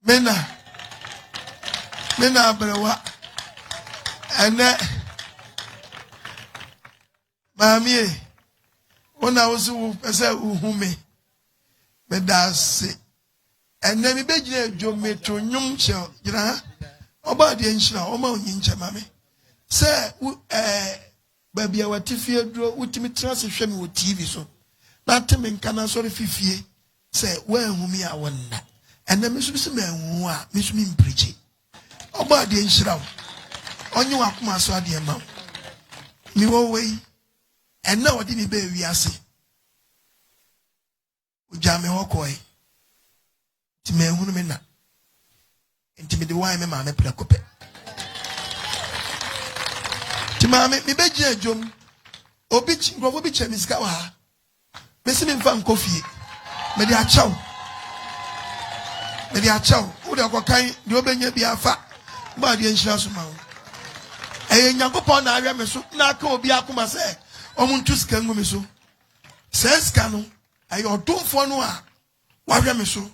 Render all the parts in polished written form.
Mena Abrabo and Mammy, when I was who me, but that's and then we beg you, Metro Yum Shell, you know, about the ancient Omo Ninja, mammy. Sir, baby, our Tiffy draw ultimate transition with TV so. Not to me, can I sorry 50 say, well, whom me I wonder. And then Miss Man, Miss Min preaching. About the ancient on you up my sword, dear mum. Me way, and now I didn't bear we are see. Jammy Hawkeye. Timmy Hunamina. Intimate the wine, mamma, Placope. Timame, me beg Jum. Obich, Grovobich and Miss Gawa. Missing fan coffee. Media chow. Media chow. Who are kind, you obey be a fat. Body and Shasumau. A Yakopon, I am a soup, Nako Biakuma say. Omuntus can go so. Says Cano, I or don't for no. Why am I so?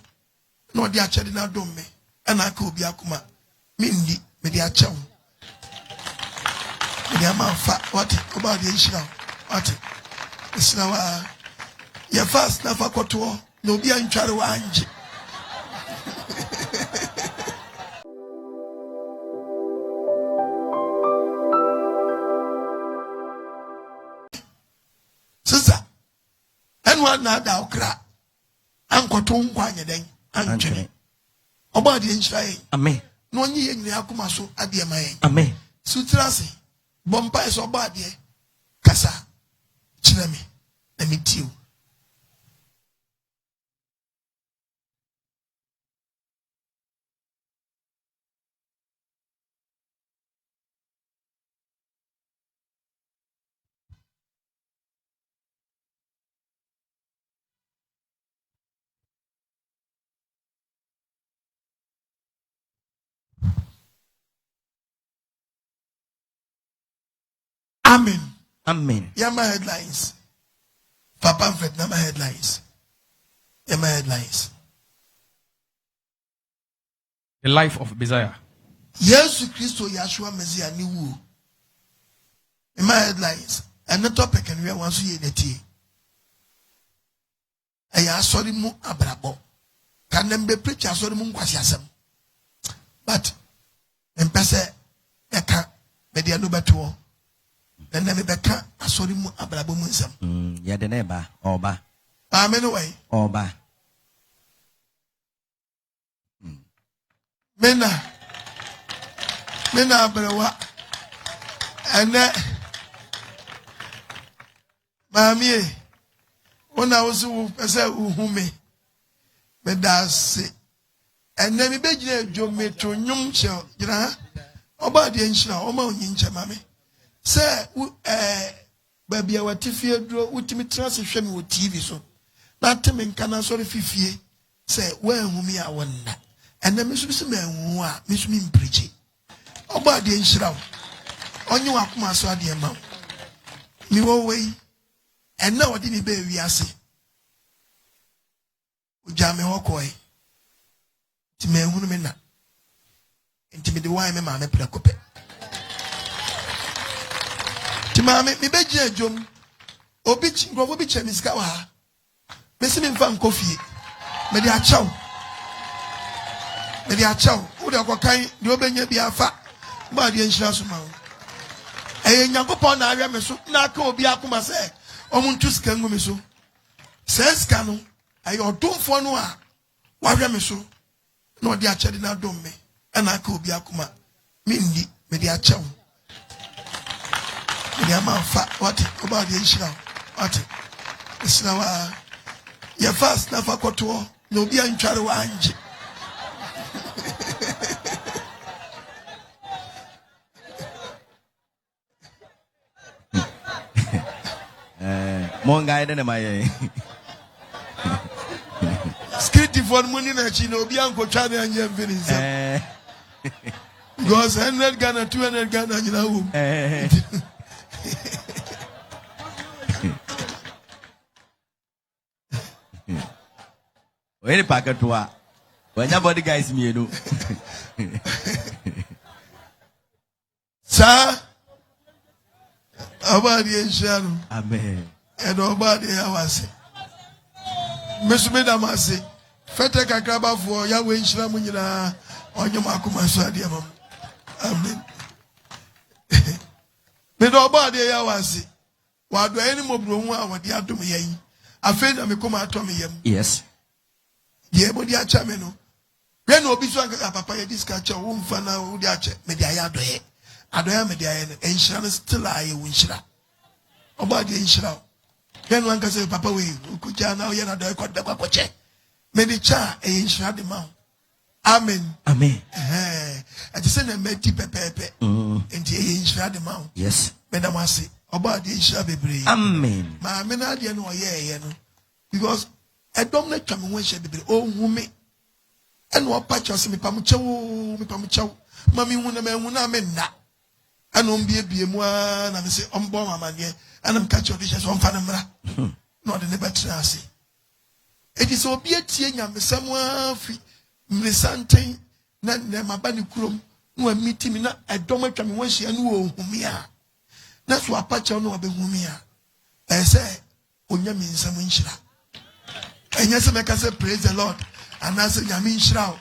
No, dear Chadina don't me. And I could be Akuma. Mindy, Media chow. Media man fat. What about the issue? What? It's now. Your fast never got to all. No be in Charawanji. Sister, and one now thou cry. Uncle Tom Quanya then, Anthony. About the inch. Amen. No ye in the Akumaso at the Amay. Amen. Sutrasi, Bombay so bad ye. Casa, Chinami, let me tell you. Amen. Amen. Yama headlines. Papa Fred, Nama headlines. Yama headlines. The life of Messiah. Yes, Christo Yashua Messiah Niwu. Yama headlines. And the topic and we are once a day. I saw him Abrabo. Can them be preach? I saw him Quasiasam. But, in Pesse, Eka, Media Nubato. And then Rebecca, I saw him Abrabo Munsam. Yadeneba, Oba. Amen away. Oba. Mena Abrabo. And Mammy, when I was who me, but that's it. And then we beg you, Metro Yum Shell, you know, about the ancient Omo Ninja, mammy. Sir, baby, our Tiffy draw ultimate transition with TV so. Not to me, can I sorry 50 say, well, whom me I wonder. And then Miss Man, Miss Min preaching. About the ancient on you up my sword, dear mum. Me way. And now I didn't bear we are see. Jammy Hawkeye. Timmy Hunamina. Intimate the wine, mamma, Placope. Timame, me beg you, Jum. Obich, Grovobich and Miss Gawa. Missing fan coffee. Media chow. Media chow. Who are kind, you obey be a fat. Body and Shasumau. A Yakopon, I am a soup, Nako Biakuma say. Omuntus can go so. Says Cano, I or don't for no. Why am I so? No, dear Chadina don't me. And I could be Akuma. Mindy, Media chow. Media man fat. What about the issue? What? It's now your fast never got to all. No be in Charawanji. Monga than my Skitty for money that you know, be Uncle Charlie and your Venice. Because 100 Ghana, 200 Ghana, you know. Any packet to When your body guys me no. Sir, about the Asian. Amen. And about the Awase. Miss Medamasi, Fete Kakraba for Yahweh Shramunina on your Makuma Sadiamam. Amen. About the Awase. While do any more bloom what the Atomia? I feel that me come at Tommy. Yes. The Ebodia Chameno. Then will be so Papa, this catcher won't find out the Ache, Media Doe. I don't have Media and Shana still I winshra. About the Inshra. Then one can say, Papa, we could now yet I got the Quache. Medicha, a Inshra the mount. Amen. Amen. I just send a meti pepe and the Inshra the mount. Yes. Medamasi, about the Inshra be. Amen. My menadian or ye, because I don't let come when she be oh woman. And what patches me pamucho, Mammy Wuna Mena. And on be a one, and I say, bomb man, and I'm catching dishes on Fanamra. Not in the better. It is obedient, young, someone free, Missante, Nan, my bunny crum, no meeting me, I don't make me when she knew whom we are. That's what patch on no be whom we are. I say, Unya means some winchra. And yes, I can say, praise the Lord. And I say, Yamin Shroud,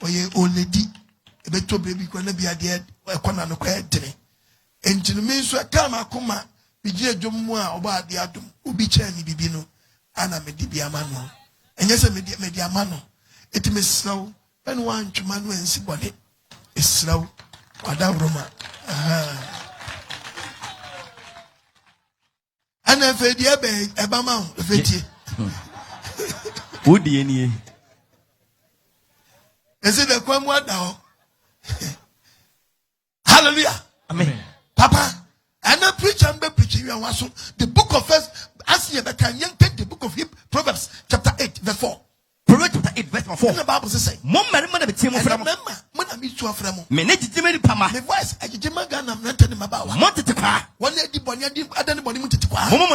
or ye old lady, a better baby gonna be a dead, or corner no quiet today. And to the means to a kama kuma, be dear Jumwa about the atom, ubi chani bibino, and I'm a dibiamano. And yes, I made mediamano. It may slow, and one to manu and sibody is slow, or down Roma. And if a dear bay, a bamau, a fetty. Would any? Is it a Quamwa now? Hallelujah. Amen. Papa, and I preach and be preaching. The book of First, as you can take the book of Proverbs, chapter 8, verse 4. Proverbs chapter 8, verse 4. The Bible says, Mom, Madame, when I meet you from Menage Jimmy Pama, the voice, I did my gun, I'm not telling him about wanted to cry. one lady, one lady, anybody wanted to cry. Mama,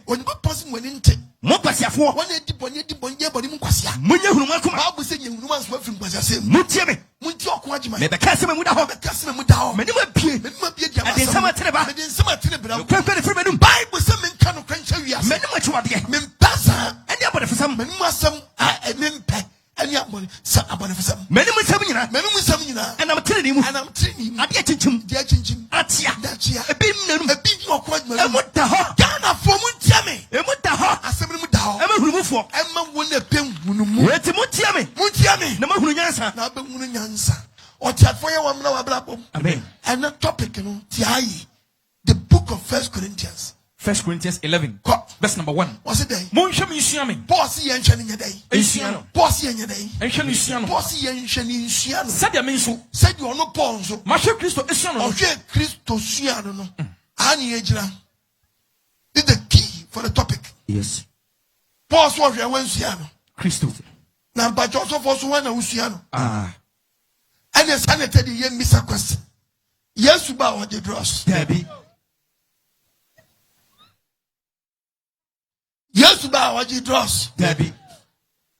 when One person went in take. Mopasia for One lady, one lady, one year, but in Quasia. Munya Humakuma, Bible saying, you must work from Quasia. Mutiame, Muntio Quajima, maybe Cassiman without the Cassiman without many would be. it might be a I did some Teneba, I did some Teneba. Bible, Bible, some kind of crunch. many much what ye, Mimpasa, and your body for some, many must some, a mimpe, and your money, some abon for some. many much having Many with some, and I'm telling you, and I'm training. I get him, Dear Chinchim, Atia, that's here. a bit Or quite my what the heart, Ghana for Muntiame, and what the heart, I said, Mudao, I'm a remove for, Emma won a pen, where to Mutiame, Muntiame, no more answer. now be Munin answer. Or Tiafoya one now, Abrabo. Amen. And that topic, Tiai, the book of 1 Corinthians. 1 Corinthians 11, verse number 1. What's it day? Monsham Yusiami, Bossy and Shanning a day. Asiano, Bossy and your day. and Shanusiano, Bossy and Shanning Shiano. Sadia Mensu, Said you are no ponzo. Masha Christo Asiano, Okay, Christo Shiano. Annie Ejra. Is the key for the topic. Yes. Boss was your one Siano. Christo. Now, but also for one Usiano. Ah, And the sanitary yen miss a question. Yes, you bow what you dross. Debbie. Yes, you bow what you dross. Debbie.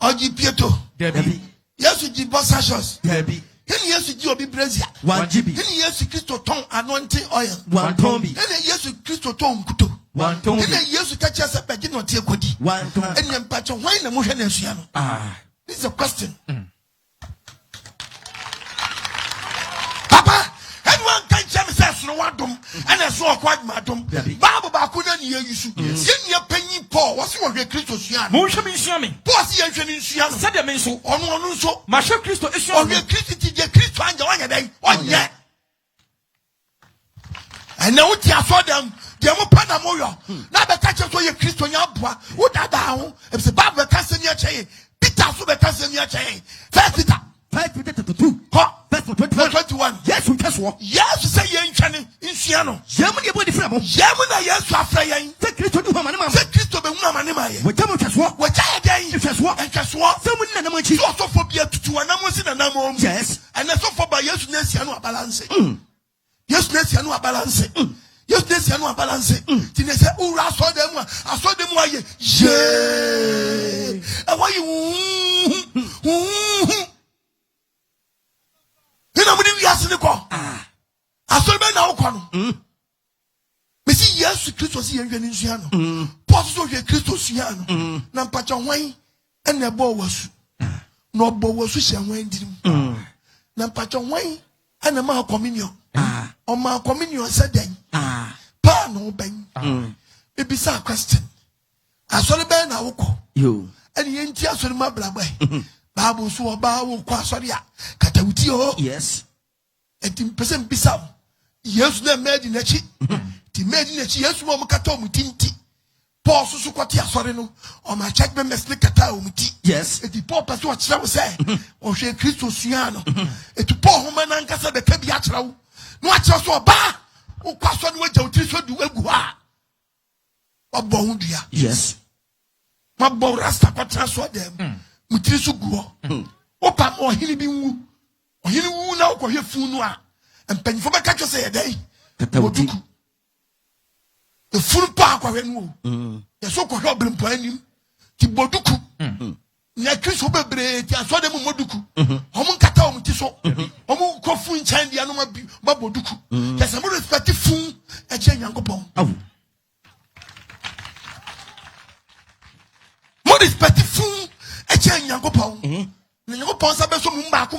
Oji Pieto. Debbie, Yes, you give bossashos. Debbie. Then yes, you be Brazil. 1 GB. Then yes, you Christo tongue anointing oil. 1 Tombi. Then yes, you Christo tongue kuto. 1 Then Tombi. yes, you catch us up again or take kodi. 1 Tombi. And then patch on wine and motion and Siano. Ah, This is a question. Papa, everyone can tell me says no one dum and I saw quite madam. Bible Bakuna near you. Send your penny Paul. What's your Christos Yan? Monsham Yusiami, Bossy and Shannon Siano. Sadia Mensu, On one so. Masha Christo Or Asiano, your Christy, your Christ, and your one day. Oh, yeah. And now what you saw them, they were Panamoyo. Now the catchers for your Christian Yabua, what are down? If the Bible casting your chain, Peter Super casting your chain. First Peter 5 Peter 2. Verse 21. 21. Yes, we just walk. Yes, you say you're in China, in Siano. Germany, body from Yamuna, yes, Afrayan. the Christo to Mamma. Say Christo Benamanima. What time just walk? What I day? If just walk. And just what? Someone in the monkey. Also for beer to an amos in an ammo. Yes. And that's for by yes, Nessiano balance. Yes, Nessiano balance. Yes, Nessiano balance. Tina said, oh, I saw them why ye. And why you? kono. Me see yes Christo si yen hwani nsua no. Paul so hwe Christo sua no. Na mpacha hwan en na bo wasu. No bo wasu hye hwan dirim. Na mpacha hwan en na ma communion. O ma communion said den. Pa no ben. Ebisa question. Asore ben na woko. Yo. And yenti asore ma blabwe. Bible so oba wo kwa asore a katawuti o. Yes. Etim person bisa. Yesu na made na chi. Ti made na chi Yesu mo kata omutinti. Paul so kwati asore no. O ma check be mesle kata omuti. Yes. Eti Paul person o kira wo say. O hwe Kristo sua no. Eti Paul ho man ankasa be ka bi a kira wo. No a kira so oba. O kwa so no agya otiri so du egu ha. Obo hundua. Yes. Ma bo rasta kwatra so dem. Mutiri so guo. Opa mo hini bi wu. Ohini wu na okohwe funu a. Empanifo be ka twa say edai. Katawuti. The funu pa akwahwe no. Ye so kohwe obrimpo anim. Ti boduku. Na Kristo bebre ti aso dem moduku. Omo nkata omo ti so. Omo kofu nchan dia no ma boduku. Yes, mo respect fun e che Nyankopon. Awu. Mo respect fun e che Nyankopon. Na Nyankopon sa be so mu maako.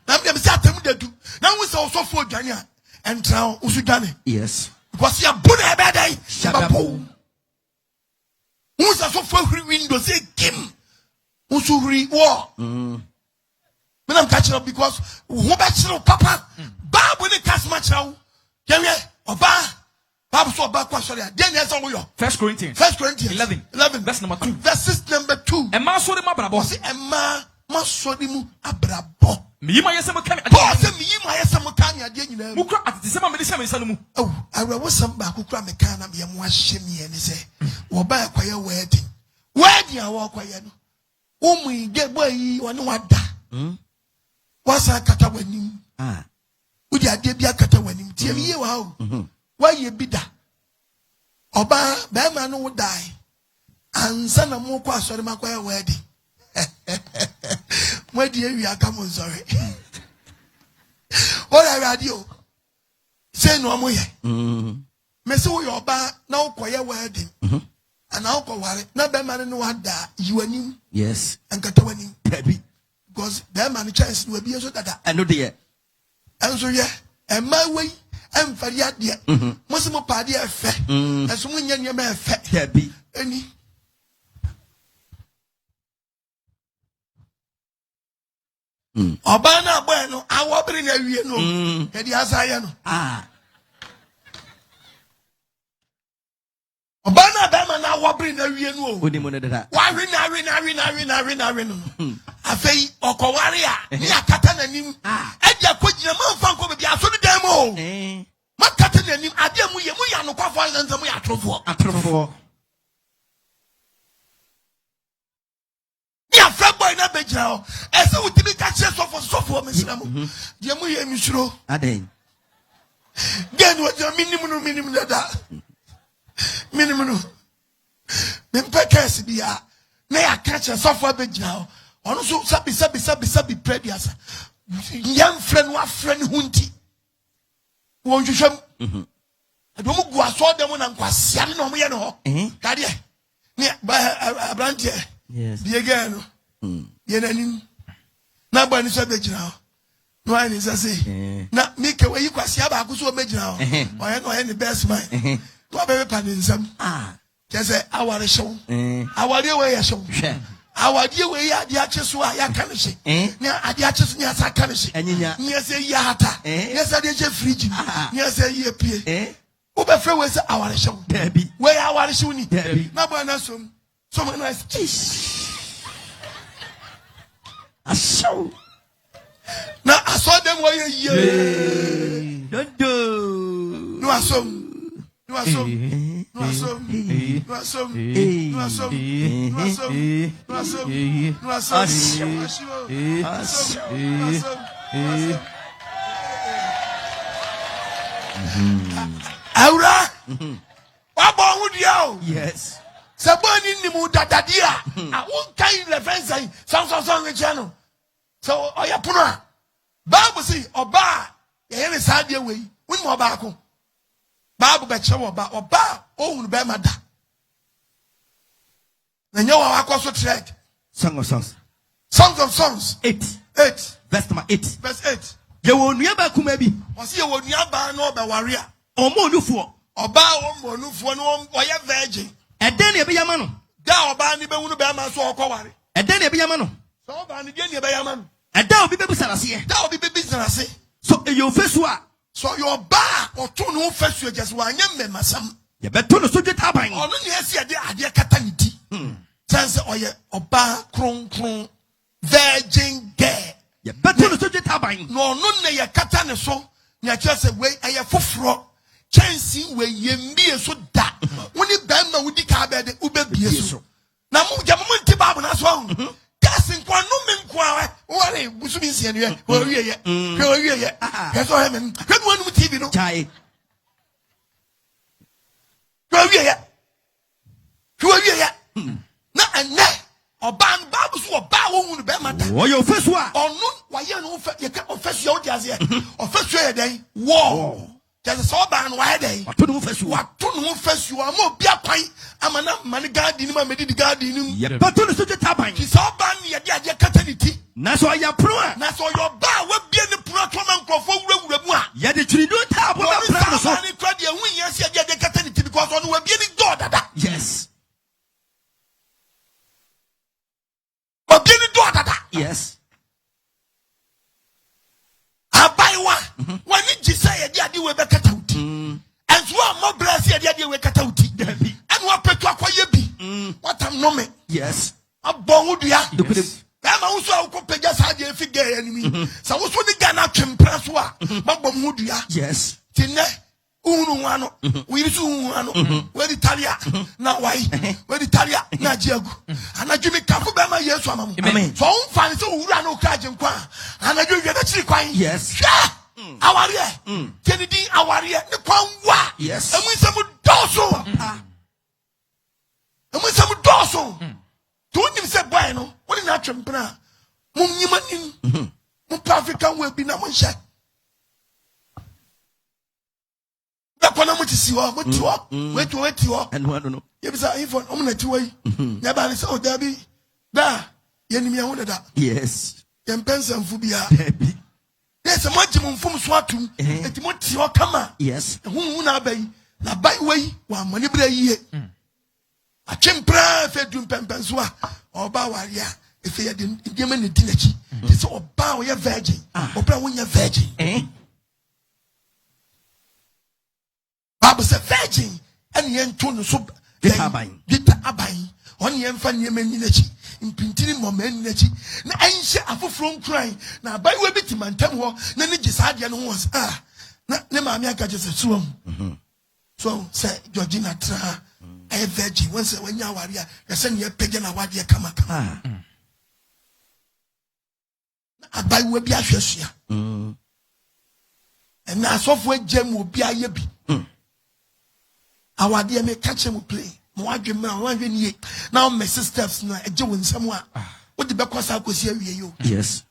Na me say atem dadu. Na wo say osofo odwane a entra usu dwane. Yes. Because ya buna ebe dai. Shabapo. Wo say osofo huri window say kim. Usu huri wo. Me nam catch up because wo be chiro papa. Bible ni cast match now. Yewe oba. Bible so oba kwa sorry. Den yes on yo. 1 Corinthians 11 verse number 2. Verses number 2. Emma Asore ma Abrabo. Say Emma masori mu Abrabo. Miyima yesem kan. Paul say miyima yesem kan ya de nyina mu. Mukra atete sema me de sema nsanu mu. Oh, awo sam ba kukura me kan na me mu ahye me ni say. Wo ba kwaye wedding. Wedding a wo kwaye no. Umu ige boy woni wada. Wasa kata wanim. Udi ade bia kata wanim. Tie ye wa o. Wa ye bida. Oba ba ma no dai. Ansa na mu kwa asori makwaye wedding. Mwedi ewi akamu sorry. Ola radio. Say no mo ye. Me say wo yoba na ukoye wedding. Ana ukoware na be man no wada yiwanim. Yes. Ankata wanim. Because that man chance no be so dada. I know the Enso ye. E ma we emfari ade. Mo se mo pade efe. Enso mo nya nya ma efe. Debbie. Eni. Oba na boy no awobere na wie no. E di asaye no. Oba na be ma na awobere na wie no. Oni mo na dada. Wa wi na no. Afei okoware a ni akata nanim. E dia kogina man fa nko be aso de dem o. Makata nanim ade mu ya no kwafo anza mu ya atrofo. Ni afra boy na bejira o. E se wutimi ka kire sofo mesinamu. Dia mu ye misuro. Aden. Gen wo dia minimum dada. Minimum. Mempe kesi bia. Na ya ka kire sofo bejira o. Ono so sabi prediasa. Yam friend wa friend hunti. Won hwehwem. Adomu gu aso dem na nkwasea ne no mo ye no ho. Kade. Ni abrante. Yes. Bi again no. Ye nanim. Na ba ni so bejira ho. No ani say. Na mike we yi kwasea ba ko so bejira ho. Oye the best man. To be pa ni nsam. Kese aware hyew. Aware we ye hyew. Awadi we ya ade acheso a ya ka ne hye na ade acheso nya sa ka ne hye nya se ya hata nya se de je fridge nya se ye pie wo be frɛ we se aware hyew Debbie. we aware hyew ni Debbie. na bo na som na Asho. na aso dem wo ye ye Dondo. no asom Aura. Wabo wudio. Yes. Saboni ni mu dadadia. I won't kind reference some channel. So oya puno. Bible say oba ye ne sadie we. When more back. Bible becho oba ohun be mada. Na nyawo akoso thread. Song of Songs. Songs of Songs 8. 8. Verse number 8. Verse 8. Ye wo nua ba kuma bi. Wasi ye wo nua ba na oba ware a. Omo onufo. Oba wo onufo no oye virgin. Eden na be yama no. Da oba ni be hunu be ma so okoware. Eden na be yama no. So oba ni de ni be yama no. Eden obi be busarase. Da obi be business. So e yo fesu a. So your bar or two no fesu just one yem masam. Ye beto no so dweta ban. Ono ni esi ade kata ni ti. Sense oye oba kron virgin girl. Ye beto no so dweta ban. No ne ye kata ne so. Ni a kire se we aye foforo. Chansi we yembie so da. Woni bema wudi ka be de ubebie so. Na mu jamu nti babu na so. Kasi kwa no me kwa wore busumi nsia ne wo wie ye. Wo wie ye. Keso he me. Kedu wonu TV no. Chai. Wo wie ye. Wo wie ye. Na ene oba no babu so oba wo hunu be mata. Wo yo fesu a. Onu wa ye no fe ye ka ofesu ye odi ase. Ofesu ye den. Wo. Just so ban why day. Wato no fesu. Wato no fesu am obi akwan amana mani garden ni ma medi di garden ni. Ye beto no so dweta ban. Ki so ban ye de ade kata ni ti. Na so ya pro a. Na so your ba we bie ni pro to man krofo wura mu a. Ye de twiridu ta bo na pra no so. Ni kwa de hu yen se de kata ni ti because onu we bie ni door dada. Yes. O bie ni door dada. Yes. Abaiwa wani jisa ye de ade we be kata uti. Enso a mo bless ye de ade we kata uti. Enu apetu akwaye bi. Watam no me. Yes. Abon wudua. Yes. Ema wo so akopagya saade afige enimi. Sa wo so ni Ghana twempra so a babom wudua. Yes. Tinne unu wano. We so unu wano. We di Italia na wai. We di Italia na jiagu. Anadwumi kafo be ma Yesu amamu. Amen. So on fan so wura na okaje nkwa. Anadwu wi na chiri kwan. Yes. Aware. Kennedy aware ne kwan wa. Yes. Emu nsemu doso. Emu nsemu doso. To nim se boy no, woni na twempena. Mum nyima nim. Mu African way bi na mo hye. Da kwana mo tisi ho, mo ti ho. Weti ho. And one no. Ye bisa info omo na ti wai. Ya ba ni se o da bi. Da, ye nim ya ho da. Yes. Ye mpensamfu bia. Baby. Yes, mo gye mo mfom so atum. Enti mo ti ho kama. Yes. Hu na abai. Na bai wai wa mani bra yie. Achempra fe dum pempenso a oba waria efe ye de ndema ne dinachi te se oba wo ye virgin obra wo nya virgin Bible say virgin and ye nto no so Gita aban on ye mfa ne mani nachi impintini moment nachi na enhye afoforo nkran na abai we bitimantem ho na ne gisade no ho na ne maami aka je se suom so say Georgina tra a virgin once when you are here, you send your pagan and what you come. I buy will be a share. And now software gem will be a yebi. Our dear may catch him will play. More dream now, my sisters now a Joe in somewhere. What the back was I could see you? Yes.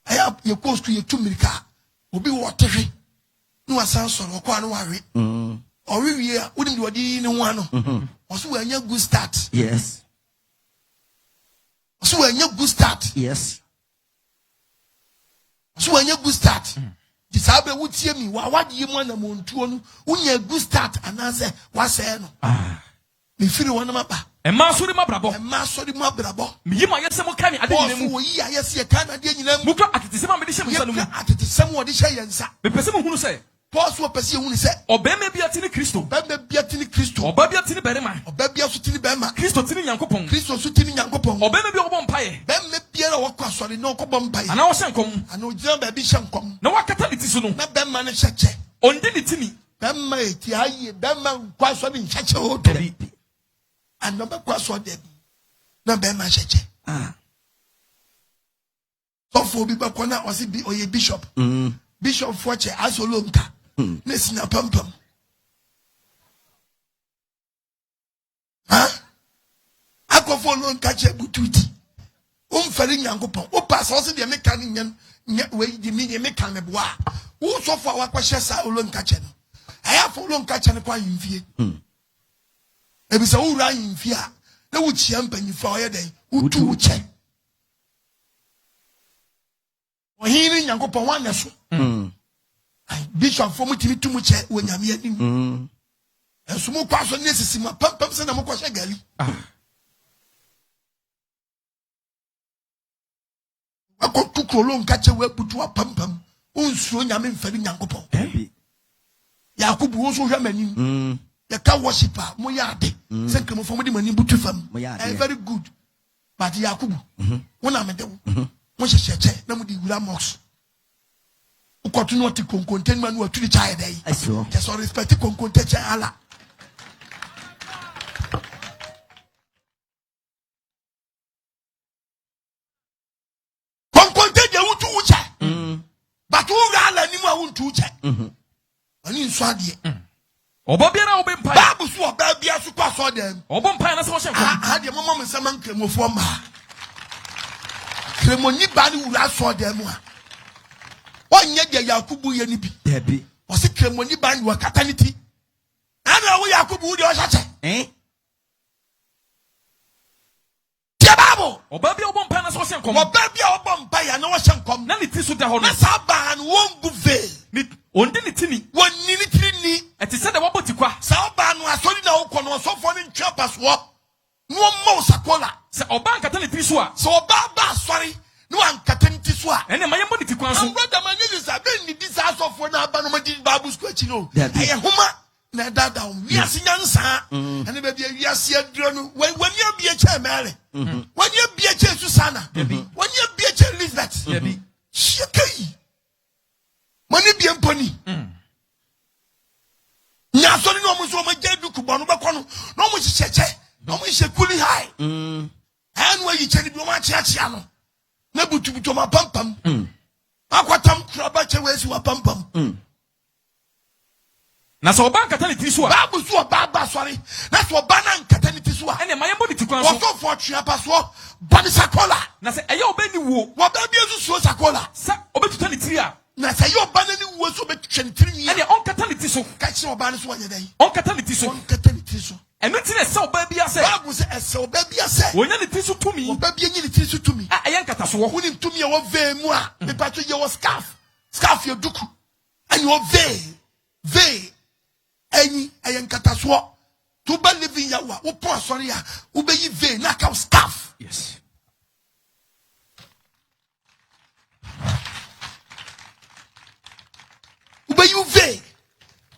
I have your coast to your 2 milk will be watery. No, a sounds or quite worry. Or we wouldn't do any one. Also, when you good start. Yes. So when you good start. Yes. So when you good start. Disabe would see me. What do you want a moon to when you good start and answer what's saying? Me feel one mappa. And Masuri Mabrabo. And Masuri Mabrabo. Yima Yasamo Kami, I didn't know. Yes, you can. I didn't know. Muka at the same medicine. At the same what they say, and the person who say. Pause what person who say. Obey me be a tini Christo. Bebe be a tini Christo. Or baby a tini Berema. Or baby a sutini bema. Christo tini Yankopon. Christo sutini Yankopon. Or baby be a bompire. Ben me Pierre or Quasari no cobompai. And I was come. I know John baby shankom. No one catalytic soon. Not Ben man shache. On did tini. Ben may tia Ben man Quasari in such a hotel. And number Quasari. No Ben man shache. So for be back when I was it be or a bishop. Bishop Forche Asolonka. Nesina Pampam. Huh? I go for long catch a bututi. Umferi Yankopon. O pass also the American way the media mekan me boa. Who so far what shesa ulon kachen. I have ulon kachen kwa yimfie. Ebi sa ura yimfie a na wo chia mpanyi fa oye den. Utu uche. Ohiri Yankopon wan na so. Bishop for mutimi tumu che wo nyame anim. Enso mo kwa so nesisi ma pam se na mo kwa hye gali. Akotu krolo nkache we butu apampam. Onsuo nyame mfari Yankopon. Yakubu wo so hwa manim. Ya ka worshiper mo ya ade. Se kremo fo mo di manim butu fam. Very good. But Yakubu wona mede wo. Mo hyehyekye na mo di wura mox. Ukotu no ti konkonten man wo tuli chai dai. Just so respect konkonten cha ala. Konkonten je wutu uche. But wo ga ala ni mu a wuntu uche. Ani nso ade. Oba bia na obempa. Babu so oba bia so kwa so dem. Obompa na se wo hye nkwa. Ha de mama nsama nkremofo ma. Kremoni ba ni wura so dem a. Onye de Yakubu ye ni bi. Debi. O se kremoni ba ni wakataniti. Ana wo Yakubu de o hyache. Tia babo. Oba bia obompa na se wo hye nkwa. Oba bia obompa ya na wo hye nkwa. Na ni ti so da ho no. Na sa ba no wongu ve. Ni ondi ni tini. Wonni ni tiri ni. Eti se de waboti kwa. Sa ba no asori na wo kono so fo ni ntwa paso. No mo sakola. Se oba nkata ni ti so a. So oba ba asori no ankata ni ti so a. Ene mayembo ni ti kwan so. Brother man is a ben ni disasofo na aba no madi Bible school chi no. Eye homa na dada wiase nyansa. Ene be bia wiase aduro no. Wani abia cha mere. Wani abia cha Susana. Wani abia cha Elizabeth. Shekai. Mani bia mponi. Nya so ni no mo so mo jadu kubo no be kono. No mo hyeche. No mo hye kuli high. Anwa yi chani bi o ma chiachia no. Na butubutu ma pampam. Akwatam kraba chewesi wa pampam. Na so oba nkata ni ti so a. Babu so baba sorry. Na so oba na nkata ni ti so a. Ene mayembo ni ti kwan so. Oso fo twa paso. Bani sakola. Na se eye oba ni wo. Wo ba bia so so sakola. Sa obetuta ni tiri a. Na se ye oba na ni wo so betwa ni tiri ni. Ene onkata ni ti so. Ka chi oba ni so anya dai. Onkata ni ti so. Onkata ni ti so. Eno ti na se oba bia se. Babu se ese oba bia se. Wonya ni ti so tumi. Oba bia nyi ni ti so tumi. A eye nkata so wo. Woni tumi e wo ve mu a. Me pato ye wo scarf. Scarf ye duku. Ani wo ve. Any eye nkata so. To ba living ya wa. Wo pon sorry ya. Wo be yi ve na ka scarf. Yes. Ube you ve.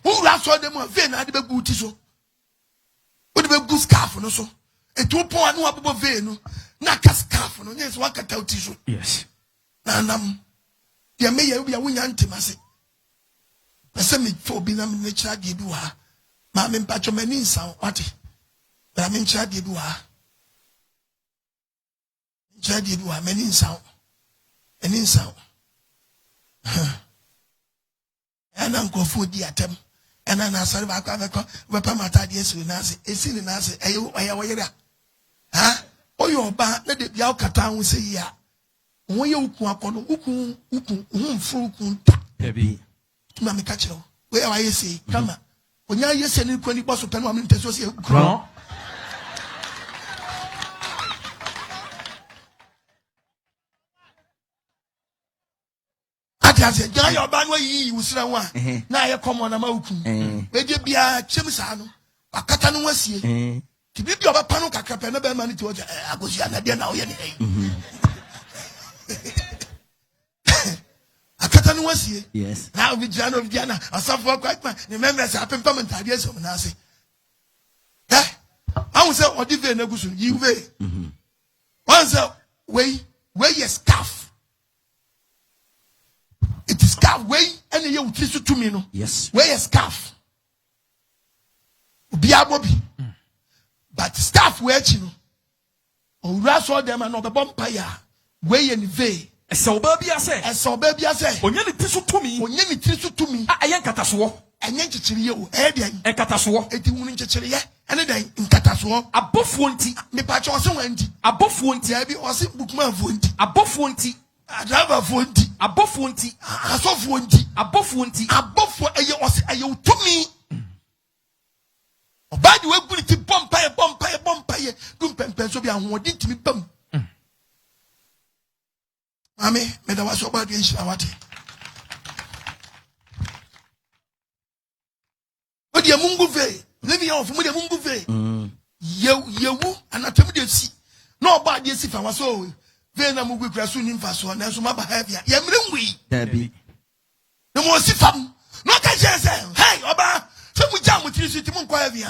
Who last saw them ve na de be guti so. Wo de be gu scarf no so. E to pon anu abobo ve no. Na ka scarf no. Yes, one kata uti so. Yes. Na nam. Dia me ya obi a wonya ntemase. Pese me fo bi na me nature de bi wa. Ma me mpacho mani nsan wate. Bra me nature de bi wa. Nature de bi wa mani nsan. Mani nsan. Ana nkofo di atem. Ana na asare ba kwa beko we pa mata de esu na ase. Esi ni na ase. Aya wo yera. Ha? Oyo ba na de bia okata ho se yi a. Wo ye ukun akono ukun mfru ukun ta. Baby. Tuma me catch you. Where are you say? Come on. When you say ni kwani boss open wa me nteso se No. Ati say ja your ban wa yi usira wa. Na ye come on na ma ukun. We je bia chem sa no. Akata no wasie. Ti bi oba panu kakra pe na be ma ni ti o je agosia na de na o ye ni. Akata no wasie. Yes. Now we jano we jana asafo quite man. Remember say apempa mentade so na say. Eh? I will say odive na gusu yi we. One say we yes scarf. It is scarf we and you utri so to me no. Yes. We yes scarf. Obi abobi. But scarf we achi no. Owura so dem na obebompa ya. We ye ni ve. Ese oba bia se. Ese oba bia se. Onya ni ti so tumi. Onye ni ti so tumi. A eye nkata so wo. enye nchichiri ye o den enkatasoɔ eti hunu nchichiri ye ene den nkatasoɔ abɔfoɔ nti me pa cho se wanti abɔfoɔ nti ya bi o se bukuma fo nti abɔfoɔ nti driver fo nti abɔfoɔ nti asofo nti abɔfoɔ nti abofo eye o se eye utumi obadi we guri ti bompa ye dum pempen so bi ahodi ntimi pam Mami, me da waso obadi enhira wate odi emungu ve levi ya ofu mu de mungu ve yewu anatem de si na obadi esi fa waso ve na mugu kura so ni mfa so na so maba heavy ya mre ngwi Dabi. no mo si fam no ka je se hey oba se mu jam tiri so ti mu nkwa heavy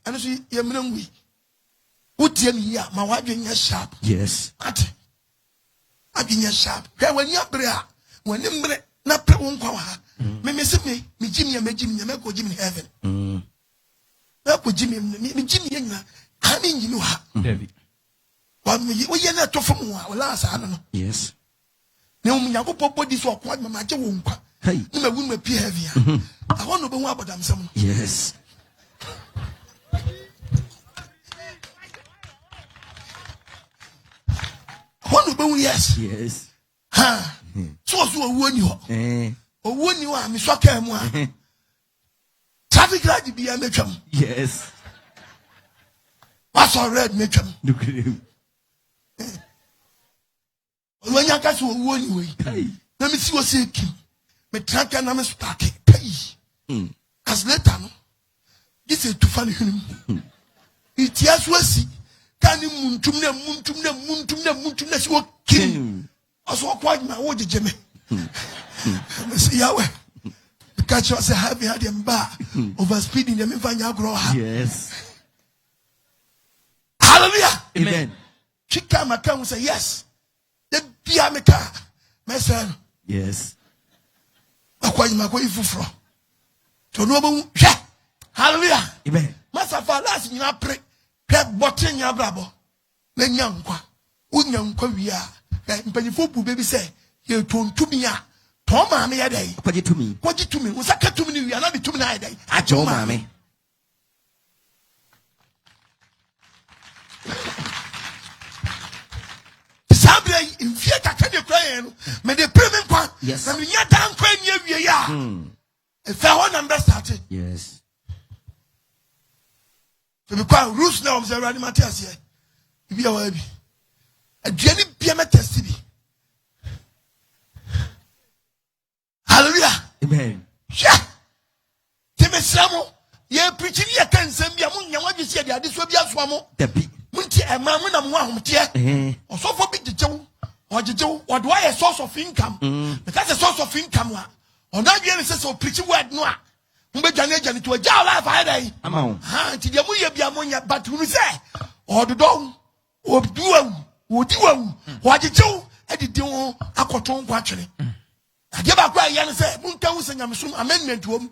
anu so ya mre ngwi utie mi ya ma wadwen sharp Yes. ate adwenya sharp hwe wani abre a wani mbre na pre wo nkwa ha me se me jimi ya me ko jimi heaven na ko jimi me jimi ya nyina ani nyini ha David wa me wo ye na to fom wa wala asa no Yes. na um yakopɔ body so ko ma je wo nkwa Hey. ni ma wu ma pie heavy a ho no be hu abodam sam no Yes. ho no be hu yes Yes. ha so owu ni ho owu ni wa me so ka mu a traffic light bi ya metwam Yes. was red metwam Look at him. wanya ka so owu ni we Hey. na me si wo se kim me traka na me spark pay as later no this is to fan him it yes wasi kan muntum na si wo kim aso kwa ma wo jeje me me si yawe catch us have had them bar over speeding them fanya grow Yes. hallelujah Amen. chika maka say yes the bia me ka me say Yes. akwa ifufro to no be hwe hallelujah Amen. masafa last nyina pre hwe bote nya Abrabo na nya nkwa unya nkwa wi a mpanyifo bu bebi say ye tontumi a to ma me ye dai Kwaji to me. kwaji tumi usaka tumi ni wi ana de tumi na ye dai Ajo mame. sabre infia kakra de kra ye no me de pre me nkwa Yes. na me nya dan nkwa ni awie ya e fa ho number started Yes. so me kwa rules na om say radi Matthias here bi awa bi aduani bia me test bi hallelujah Amen. yeah temesramo ye preaching ye kan sam bia mun nya wadwe se de ade so bia so mo Dabi. munti ema mun na mo ahomte osofo bi gigew ogigew odo aye source of income because a source of income wa oda dwe ne se preaching word no a mbedwane agane to agya life aye dai Amao. ha nti de mo ye bia mo nya but unu se ododo oduawu odiwawu ogigew edidi wo akoton kwa twene ade ba kwa ye ne se munka wu se nyamsom amendment wom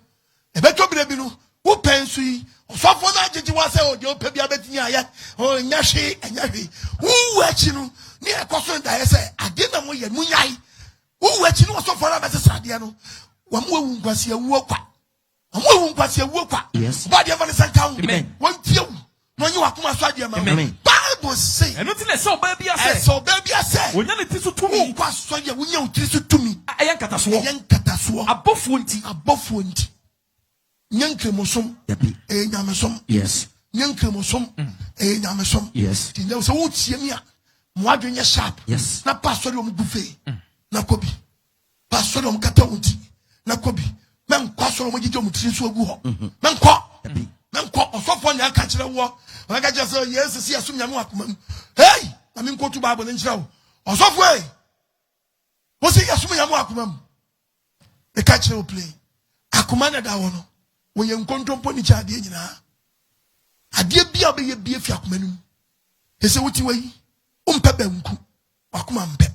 ebeto bire bi no wo pensu yi osofo na agege wa se odi opa bia betini aye o nyahwe anyahwe wo achi no ne ekoso nda ye se ade na mo ye munyai wo achi no osofo na bese sade no wa mo wu nkwase awu kwa wu nkwase awu kwa Yes. ba de fa sanka wo Amen. won tie wu no nyi wa kuma so ade ma Amen. bible say eno ti le se oba bi ase so baby ase wonya ne ti so wo tumi kwa so ye wo nya utiri so tumi ɛyɛ nkatasoɔ ye nkataso abɔfoɔ nti abofo nti nyankemosom Dabi. nyamesom Yes. nyankemosom nyamesom Yes. ti na so wo tie mi a mo adwenye sharp Yes. na pastor om bufe na kobi pastor om kata unti na kobi men kwa so om gije om tiri so agu ho men kwa osofo nya aka kire wo aka kire so yes si asum nyame akoma hey na min kotu bible ne nkira wo osofo hey wo si asum nyame akoma mu e ka kire wo play akoma na da wo no wo ye nkontompo ni cha de nyina ade bia be ye bia fi akoma num ese wuti wayi umpe banku wakoma mpe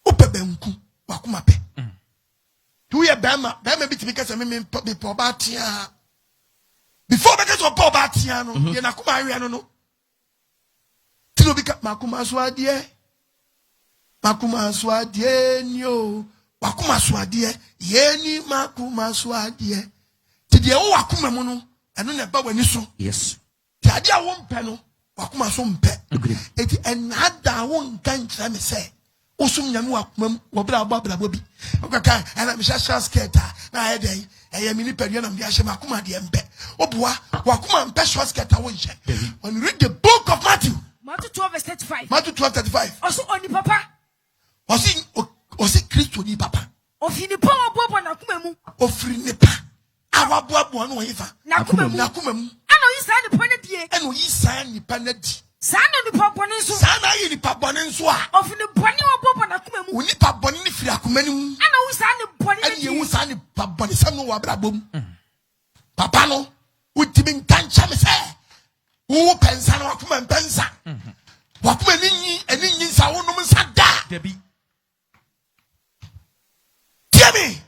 upe banku wakoma pe tu ye bema bitimi kase me po ba tia before be kase po ba tia no ye na kuma awe no tino bi ka makuma so adie ni o wakoma so adie ye ni makuma so adie Did you wakuma mono? And on a bawaniso. Yes. Tadia won't peno. Wakuma some pet. It and had that one can't let me say. Osum yamu wakumam wabra bobi. Okay, and I'm just skater. Now a day, a mini period of Yashima Kuma the Embe. Obua, Wakuma and Peshwa skater winch. When you read the book of Matthew. Matthew 12 verse 35. Matthew 12:35. Also only papa. Was it Christo ni papa? Of the power bobo na kumemu. Offering nipa. Our bobo no eva. Na kumemu. I know you sign the planet ye. And we sign the planet. Sign the papa bonenso. Sana yi nipa bonenso a. Of the bonny bobo na kumemu. We nipa bonni ni firi akomani mu. I know we sign the bonny. And you sign the papa bonni sam no Abrabo. Papa no, utimi nkancha me say. Wo pensa na wakoma pensa. Wakoma ni eni nsa wo no nsa da. Debi. Tiemi.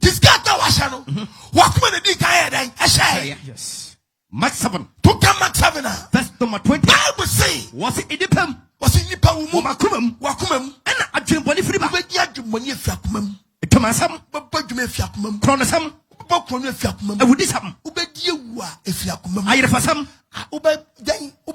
This guy that was no. Wakoma na di kan dan. Ehye. Yes. Mark 7. To come Mark 7. Verse number 20. Bible say. Was it idipem? Was it nipa wo mu? Wakuma. And adwemboni firi ba. Be dia adwemboni afia komam. Tomasam. Baba dwuma afia komam. Kronosam. Baba krono afia komam. Awudisam. Ubedi ewu a afia komam. Ayerefasam. Ube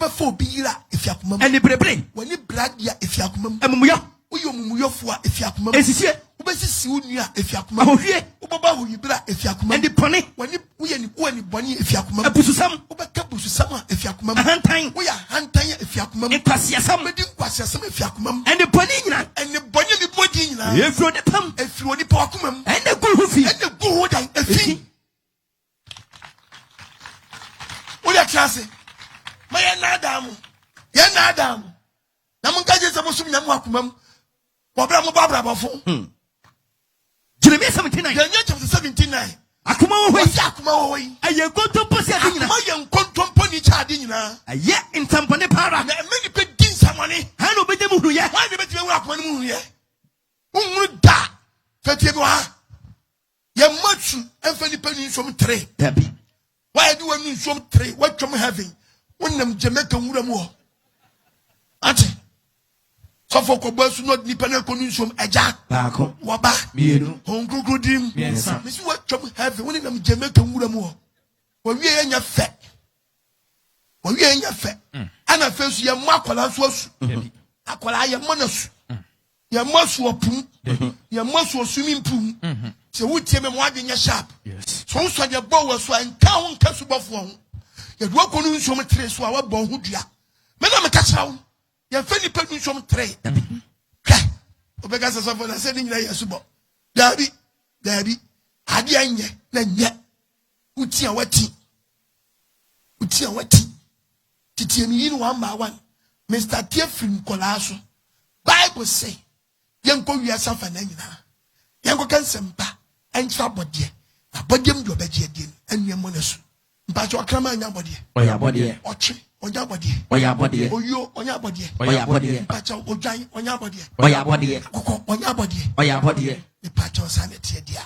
fo biyira afia komam. Eni brebre. Wani bradia afia komam. Emumuyo. Uyo mumuyofo a afia komam. Esisie. Ube sisi unua afia komam. Ahohwie. Ubaba huyibra afia komam. Eni pone. Wani uye ni boni afia komam. Abususam. Ube kabususam a afia komam. Ahantan. Uya hantan afia komam. Nkwasiasam. Ube di nkwasiasam afia komam. Eni pone nyina. Eni boni ni bodi nyina. Efro ne pam. Efro ni pa komam. Eni guhu fi. Eni guhu dan efi. Uya klase. Ma ye na Adam. Na mun kaje se musum nyamu akomam. Wabra mo babra bafo. Jeremiah 79. Jeremiah chapter 79. Akuma wo Wasi hoi. akuma wo hoi. Aye kontompo si ade nyina. Akuma ye nkontompo ni cha ade nyina. Aye ntampone para. Na emeni pe din samani. Ha no bede mu huru ye. Why be betime wo akuma ni mu huru ye? Unru da. Fatie bi wa. Ye matu enfani pe ni nsom 3. Dabi. Why do we nsom 3? What from heaven? Wonnam Jamaica nwura mu ho. Ati. So for kobasu no nipa na konu nsom aja. Baako. Waba. Mienu. Hongugudim. Miensa. Misi what from heaven? Wonnam Jamaica nwura mu ho. Wa wie enya fe. Ana fe su ye makwala so asu. Akwala ye monasu. Ye masu opum. Ye masu osumi mpum. Se wutie me mo ade nya sharp. Yes. So so ye bo wo so anka ho nka su bofo ho. Ye do akonu nsom 3 so a wa bo ho dua. Me na me ka kira wo. Ye fa ni padu nsom 3. Hwɛ. Obeka se so for na se ni nyina yesu bo. Dabi. Ade anye na nye. Uti a wati. Titi mi yin 1 by 1. Mr. Tiefin Kolaso. Bible say, Yanko Yasafa Nana. Yanko can sempa and Trabody. A bodium do Bejian and Yamonasu. But your crama in your body. Or your body. Or tree on your body. Or your body. Or you on your body. Or your body. Patch or giant on your body. Or your body. Coco on your body. Or your body. The patch on sanity, dear.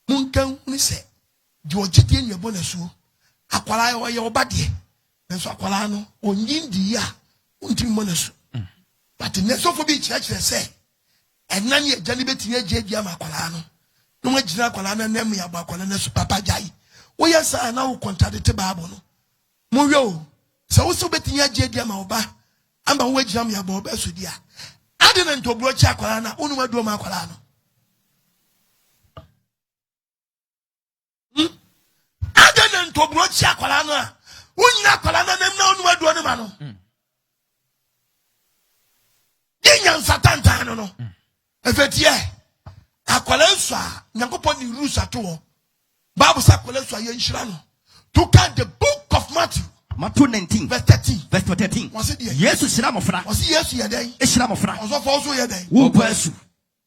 Munkan, we say, George in your bonasu. Aquala or your body. And so Aqualano, or Yindia, until Monasu. But in the Sophie Church, they say, and none yet Janibet Yama Aqualano. No much Aqualana name me about Aqualana Papa Jai. We are now contradicted Babono. Muyo, so also betting ya Jama Oba, and by way Jam Yaboba Sudia. I didn't to broach Aqualana, Unuma Doma Aqualano. I didn't to broach Aqualana. Unya Aqualana, them no do animano. Yan Satan no. Efetie akwalenswa nyankopon ni rules at all. Bible say akwalenswa ye nhira no. To count the book of Matthew 19 verse 13. Verse 13. Was it there? Yesu shira mofra. Was yesu ye den? E shira mofra. Also for also ye den? Wo pasu.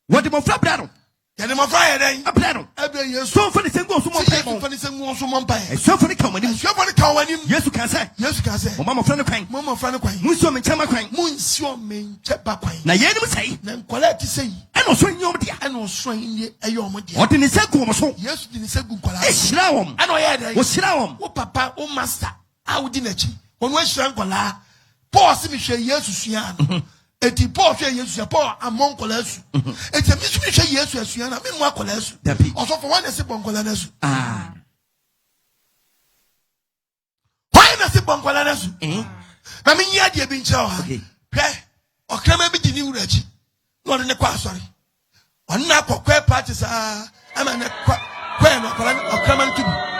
Wo de mofra bra no. Ye de mofra ye den? Abra no. Ebe yesu. So for the sengo so mo Yesu pa. fa ni sengu so mo mpa. So for the kawani. So for the kawani. Yesu kan say. Yesu Mo mama mofra no kwan. Mo mofra no kwan. Mu so me chama kwan. Mu nsio me ncheba kwan. Na ye nim say. Na nkwala ti say. E no so nyom dia. E no so yin e yom dia. O de ni sengo mo so. Yesu di ni sengu nkwala. E shira wom. E no ye den? Wo shira wom. Wo papa, wo master. A wo di na chi. Onu ehira nkwala. Paul si mi hwe Yesu sua no. Eti Paul hwe Yesu, Paul amon nkwala su. Eti mi su mi hwe Yesu asua na me mu akwala su. Dabi. Oso for one se bon nkwala na su. Ah. bonkwala na su na me nya de bi nche o ha hwe okrama bi dini wurachi no ne kwa asori on na akokwe practice ama ne kwa no kwala okrama ntubi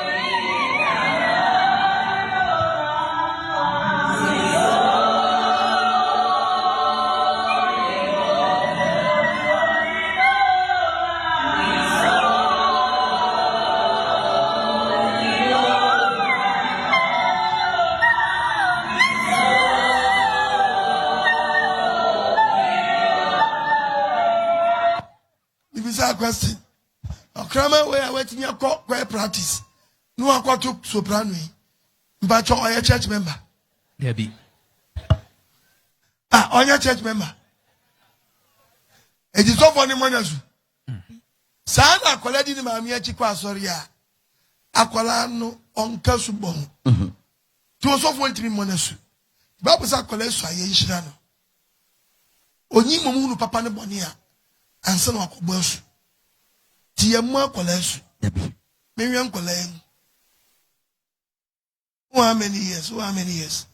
question. Okrama we are waiting your practice. No one to soprano. But you're a church member. There be. On your church member. It is so funny, Monazu. Sana collecting my mere chiqua soria. Aqualano on Casubon. To also want to be Monasu. Babus are collect so I shano. Onimu papa ne bonia. And son of Bosu. Tiamu college. Miriam college. How many years? How many years?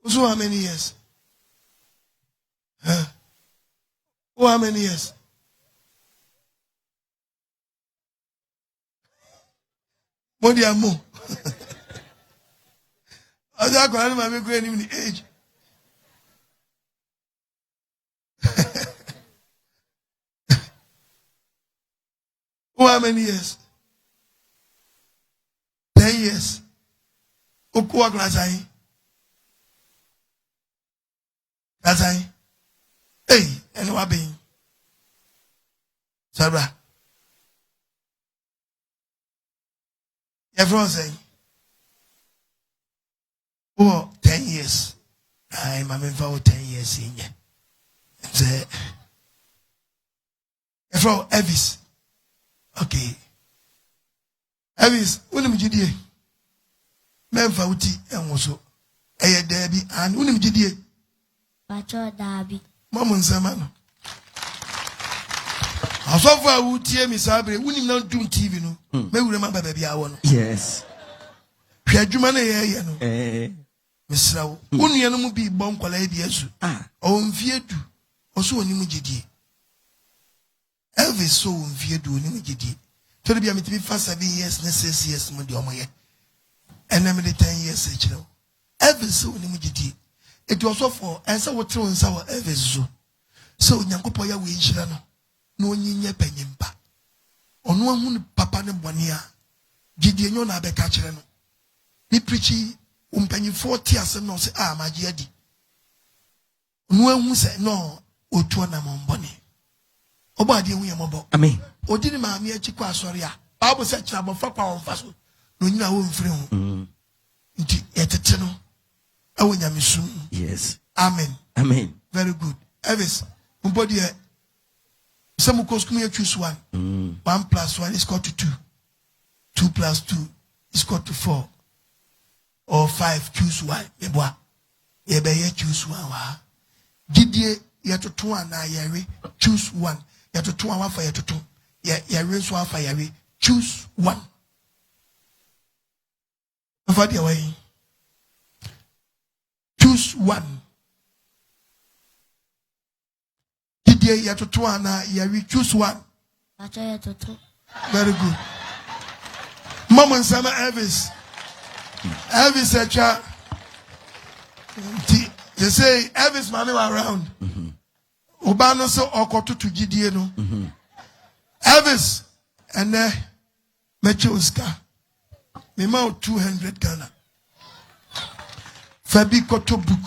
How many years? How many years? What do you more? I don't know my great in the age. How many years? 10 years. Okoh Agyemang Asore. Hey, and what being? Sarah. Everyone saying, oh, 10 years. I'm a member for 10 years in here. Say, everyone, Elvis. Okay. Elvis, unim jidie. Memfa uti enwoso. Eye dabi and unim jidie. Pacho dabi. Mamu nsema no. Asofo a utie mi sabre unim na dum TV no. Me wure ma baba bia wo no. Yes. Hwe adwuma na ye no. Misra wo. Unua no mu bi bon kwala bi asu. O mfie du. Oso onim jidie. Elvis so mfie du onim jidie. To be a me 7 years, 6 years mo de omoye. And I'm 10 years echiro. Elvis so onim jidie. It was also for answer what throw nsa wa Elvis so nyankopɔ ya we nhyira no na onyinye panyimpa ono ahu papa ne bɔne a gidie nyo na abɛka kyerɛ no ni preachi umpanyimfo ti asɛm no se magye adi ono ahu sɛ no otuo na mbɔne ɔbɔ ade hu yɛ mɔbɔ Amen. odi ni maame akyi kɔ asɔre a Bible sɛ kyerɛ abɔfa kwa ɔmfa so no nyina wo mfiri ho nti yɛtete no awo nyamesum. Yes. Amen. Amen. Very good. Elvis, somebody some school you choose 1. 1 plus 1 is equal to 2. 2 plus 2 is equal to 4. Or 5, choose 1. Yeboa. Yebe choose 1 wa. Didie ya to 2 na yare choose 1. Ya to 2 wa for ya to 2. Ya raise 1 for yare choose 1. Afadi away. Choose 1. Didie ya to 2 na yare choose 1. Pacho ya to 2. Very good. Mama Sama Elvis. Elvis said, they say Elvis money around. Obano so okoto to Gidie no. Elvis and then Mechoska. Me ma 200 Ghana. Fabi koto book.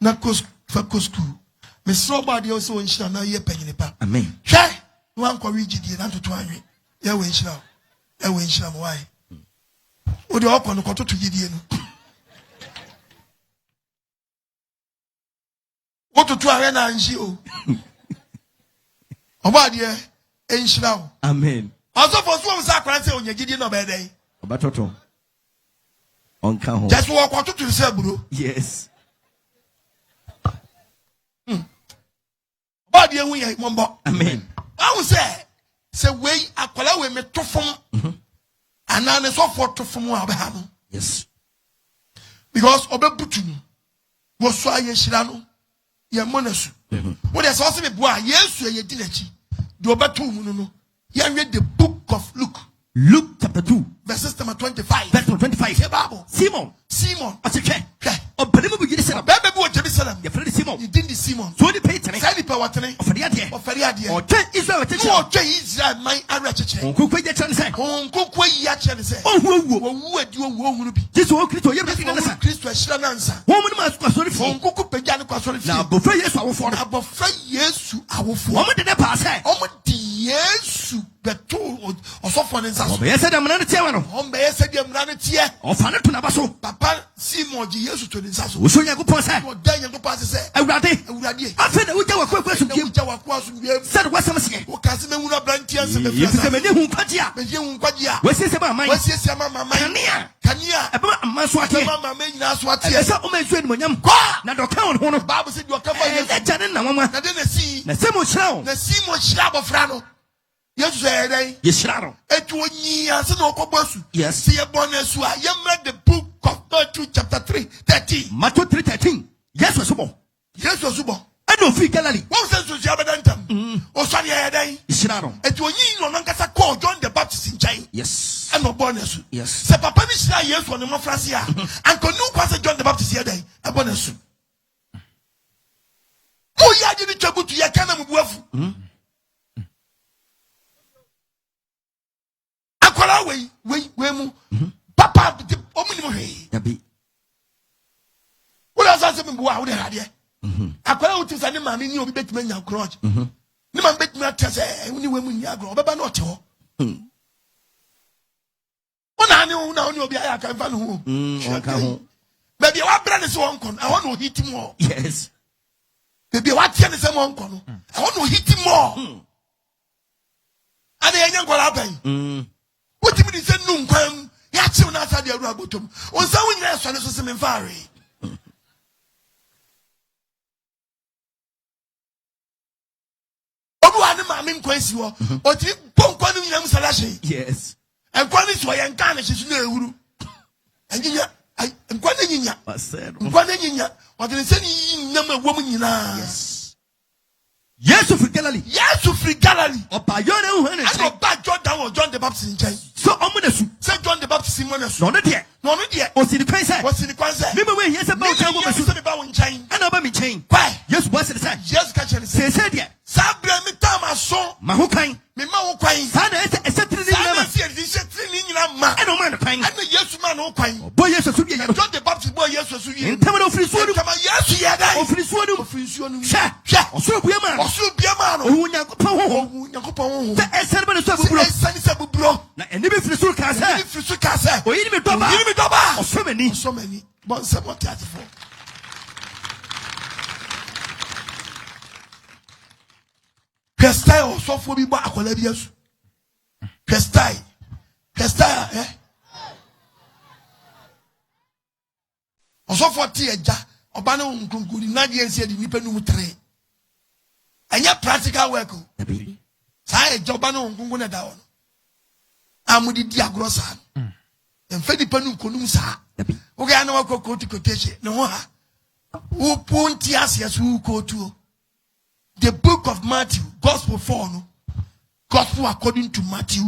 Na fakosku. Me so body also in Shana ye penny pa. Amen. Shay. One kwa Gidie na to 200. Ya we Shana. Ya we Shana why? O de okono koto to Gidie no. What to arena and she oh. Obadi enshira. Amen. Also for some sacrifice on your Gideon no bad. Obatoto. On count. Just walk out to the bro. Yes. Body and we are one. Amen. I will say way akwala we me to form. And now so for to from Abraham. Yes. Because Obebutu was so yeshirano, ye monasu. What is also a boy, yes, ye dinachi. Do Obatu Muno. You read the book of Luke. Luke chapter 2, verses number 25. verse 25. Simon. I said, oh, but you said, Baby boy, Jerusalem. your friend Simon. You did the Simon. So the payton. Say the power today. Of the idea. Of the idea. Or Israel. No, Israel, my Arachiche. On cook with the chance. On cook way yachan say. Oh, who do you want to be? this will Christo, you This have one Christ will answer. woman must go sorry for. On cook pejano kwasori. Now, before yes, I will fall. Above yes, I will fall. Woman did not pass. Omo di Yesu beto osofo ne nsa so. Yes, I'm not a chairman. Ombe yese di emrane tie. Of an to Nabaso. Papa Simon di Yesu to ne nsa so. So you go pass. I O dan yango pass say. Ewurade. I said we go quick question. Uja wakwa so wiem. Said what some say. O kasi me wura brantia se me You fiasa. say me hu kwadia. Me ye hu kwadia. We say my mind. Wasi esi ama mama. Kania. Eba man so ake. Mama me nyina so ate. Esa o me so enumonyam. Na do kan ho no. Bible say you cover you. E jane na mama. Na de na si. Na se mo chira. Na Simon chira bofra no. Yesu say den. Ye chira no. Etu onyi ase na okobosu. Yes. See ye born asu a ye read the book of Matthew chapter 3:13. Matthew 3:13. Yes, we so. Yesu subo. I don't feel Galilee. What says to Abadantam? O swani ye den. Chira no. Etu onyi no nankasa call John the Baptist in China. Yes. And no born asu. Yes. Se papa ni chira Yesu on mo France ya. Anko nu kwase John the Baptist ye den. E born asu. Mo ya ji ni twabutu ye kana mu buafu. Akola we mu. Papa omuni mo hwe. Yabi. Wo la sa se me bua wo de hade. Akola wo ti sa ne ma me ni obi betime nya crotch. Ni ma betime atese woni we mu nya agro obeba na ote ho. Ona ni una oni obi aya kan fa no ho. Onka ho. Baby wa bra ne se won kon. I want to hit him more. Yes. Baby wa tie ne se won kon. I want to hit him more. Ade enya nkola apan. What do you say no kwam? Ya chi una sa de awura botom. On sa wo nyina so ne so se me faare. Obu ane ma me nkwasi wo. O ti ponkwa no nyam salashe. Yes. Enkwa ni so ye nka ne hyesu na ewuru. Anyinya enkwa na nyinya. Said. Enkwa na nyinya. O de se ni nyam awom nyina. Yes. Yesu free Galilee. Yesu free Galilee. Opa yone hu ne. I go back John the Baptist in China. So omunesu. Say John the Baptist in Monasu. No de. No de. O si the kwan say. What's in the kwan say? Me we yes about Yesu chawo be ba won China. Ana ba me chain. Why? Yesu boss say. Yesu ka chere say. Say de. Sabra mi tama so. Ma ho kan. Me ma wo kwan. Sa na ese tiri ni Sana ma. si e di se tiri ni nyina ma. Ana ma na kan. Ana Yesu ma no kwan. Boy Yesu so bi John the Baptist boy Yesu so yi. Ntama no free so. Kama Yesu ye dai. O free so no. O free so no. Hwe. O so bua ma. O so bia ma no. O Nyankopon ho. O Nyankopon ho. Say ese ba no so buburo. Esani se buburo. Na eni be free so ka Ni say. free so ka say. O yi ni me doba. Yi ni me doba. O so mani. So many. But some what that for. Pestai o so fo bi ba akola bi asu. Pestai eh. O so fo ti eja oba na nkunkuni na de ense de nipa num 3. Anya practical work o. Yabi. Sa eja oba na nkunkun na da wo. Amudi di agro sa. Emfa nipa num konum sa. Yabi. Okay, I know what quotation. No, who punti as who go to the book of Matthew, Gospel 4, no? Gospel according to Matthew,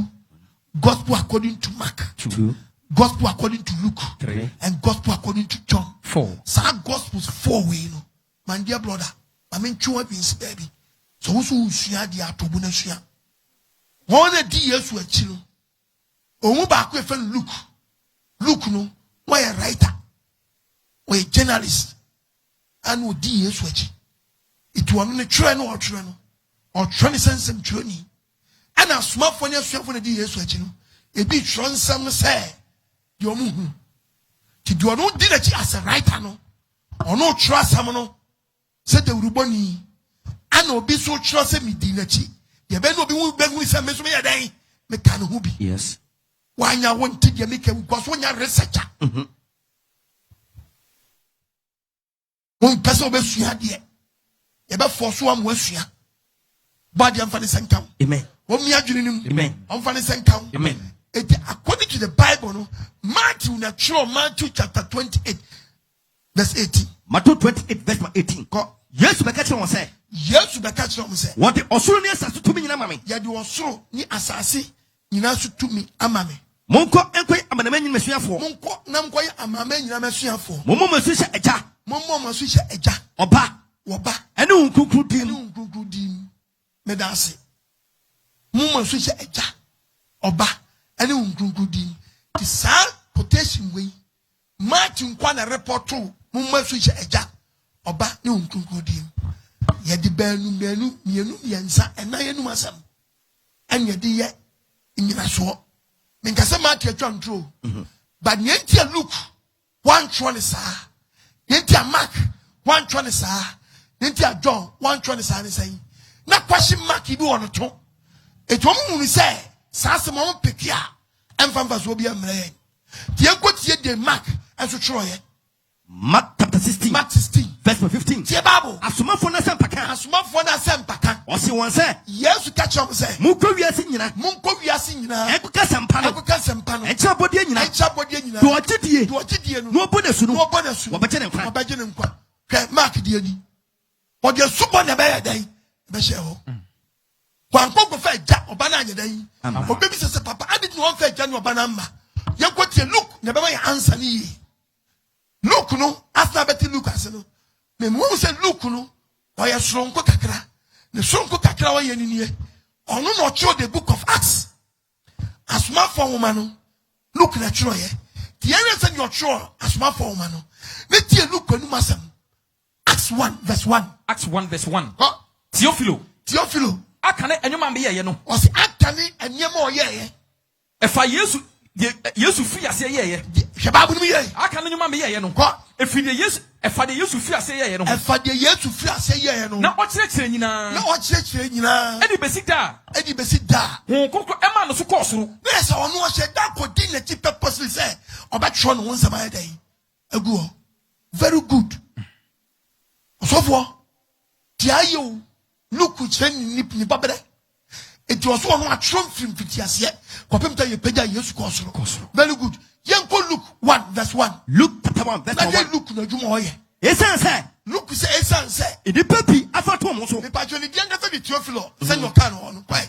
Gospel according to Mark, 2, Gospel according to Luke, 3, and Gospel according to John. 4. Some Gospels 4 way, no. My dear brother, I mean, 2 weapons, baby. So who share the atobuna share? One a dear to a chill. Oh, back with Luke. Luke, no. Why a writer or a journalist and would do switch it one a train or trying sense and training and a smart for yourself when a dear switching a bit tron some say your moon to do no dinner as a writer no or no trust someone said the Ruboni and no be so trust me dinner chi you better be with some mess me a day me can who be yes. Why you want to make a because when you're researcher. One person will see here. You better force one will see. Body and funny send count. Amen. One me adrenaline. Amen. I'm funny send count. Amen. According according to the Bible, no, Matthew chapter 28, verse 18. Matthew 28 verse 18. Yes, we catch on say. Yes, we catch on say. What the Osurian says to me, Mammy. Ya do osoro ni asasi nyina so tumi amame. Monko enkoy amanama nyina mesuafo. Monko nam koy amame nyina mesuafo. Momo mesuhye eja. Momo mesuhye eja. Oba. Ene unkukru dim. Medase. Momo mesuhye eja. Oba. Ene unkukru dim. The same quotation way. Matthew nkwa na report to momo mesuhye eja. Oba ne unkukru dim. Yedi mienu yensa ena yenu asem. En yedi ye nyina so. Minkase Matthew atwa but yentia Luke one twenty sa. Yentia Mark one twenty sa. Yentia John one twenty sa ni say. Na question Mark bi wono to. Eto mu ni say sa se mo pekia emfamfa so bi amre. Tie kotie de Mark enso troye. Mark chapter 16. Mark 16 verse 15. Tie Bible. Asomafo na sempaka. Osi won say Yesu catch up say. Munko wiase nyina. Ekuka sempa no. Echa bodie nyina. Do ogidie no. No bonesu no. Obeje ne nkwa. Ke Mark die ni. Ode subo na be yadan. Be she ho. Kwanko ko fa ja oba na anyedan. Obebi se papa adi no fa ja no oba na mma. Ye kwatie Luke na be ya answer ni yi. Luke no after beti Luke aseno. Me mo se Luke no oya soronko kakra. Ne soronko kakra wa ye ni nie. Ono no cho the book of Acts. Asuma for woman no. Luke na cho ye. The area say your cho asuma for woman no. Ne tie Luke anu masam. Acts 1 verse 1. Acts 1 verse 1. Theophilo. Akane enyuma mbe ye no. O se akane enyema o ye. Efa Yesu fi ase ye. Shebabu ni ye. Akane enyuma mbe ye no. Efa de Yesu fi ase ye no. Efa de Yesu fi ase ye no. Na o kyerɛkyerɛ nyina. Edi besida. Ho kokko ema no so kɔ soro. Na se ono o she da kodi na ti purposely say obetro no won sama dai. Agu. Very good. Osofo. Ti ayo. Look kyerɛ ni babere. Enti oso ono atrom fiti ase. Kopemta ye pagya Yesu kɔ soro. Very good. Yenko Luke 1 verse 1. Luke chapter 1 verse 1. Na Luke na dwuma oye. Esan say. Luke say esan say. Nipa pi afato mo so. Nipa joni dia ngata di Theophilo. Say your can on kwai.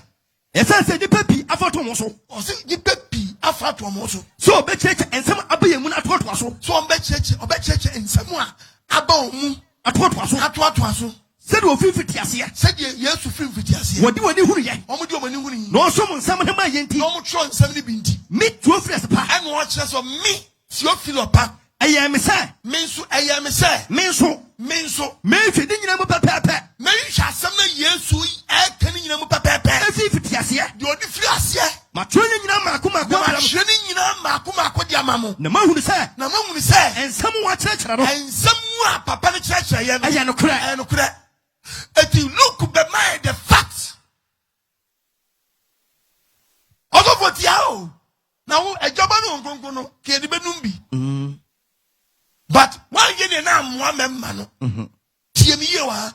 Esan say nipa pi afato mo so. O say nipa pi afato mo so. So be cheche ensem abaye mu na atoto so. So be cheche ensem a aba mu atoto so. Said we fiti ase. Said Yesu fiti ase. Wodi hunu ye. Omo di omani hunu. No so mo nsam na ma ye nti. Omo tro nsam ni binti. Me Theophilus pa. Eno wa kire so me Theophilo pa. Eye me say. Me nso. Me fi di nyina mu pepepe. Me hwa asem na Yesu e kan nyina mu pepepe. E fiti ase. Di odi firi ase. Ma tro nyina maako ma hwe ni nyina maako di amamo. Na ma hunu say. Ensam wa kyerɛkyerɛ no. Ensam wa papa ne kyerɛkyerɛ ye no. Aya no kra. If you look behind the facts, although for Tiao, now a job on no can be numbi. But why you now one man? Tiamiwa,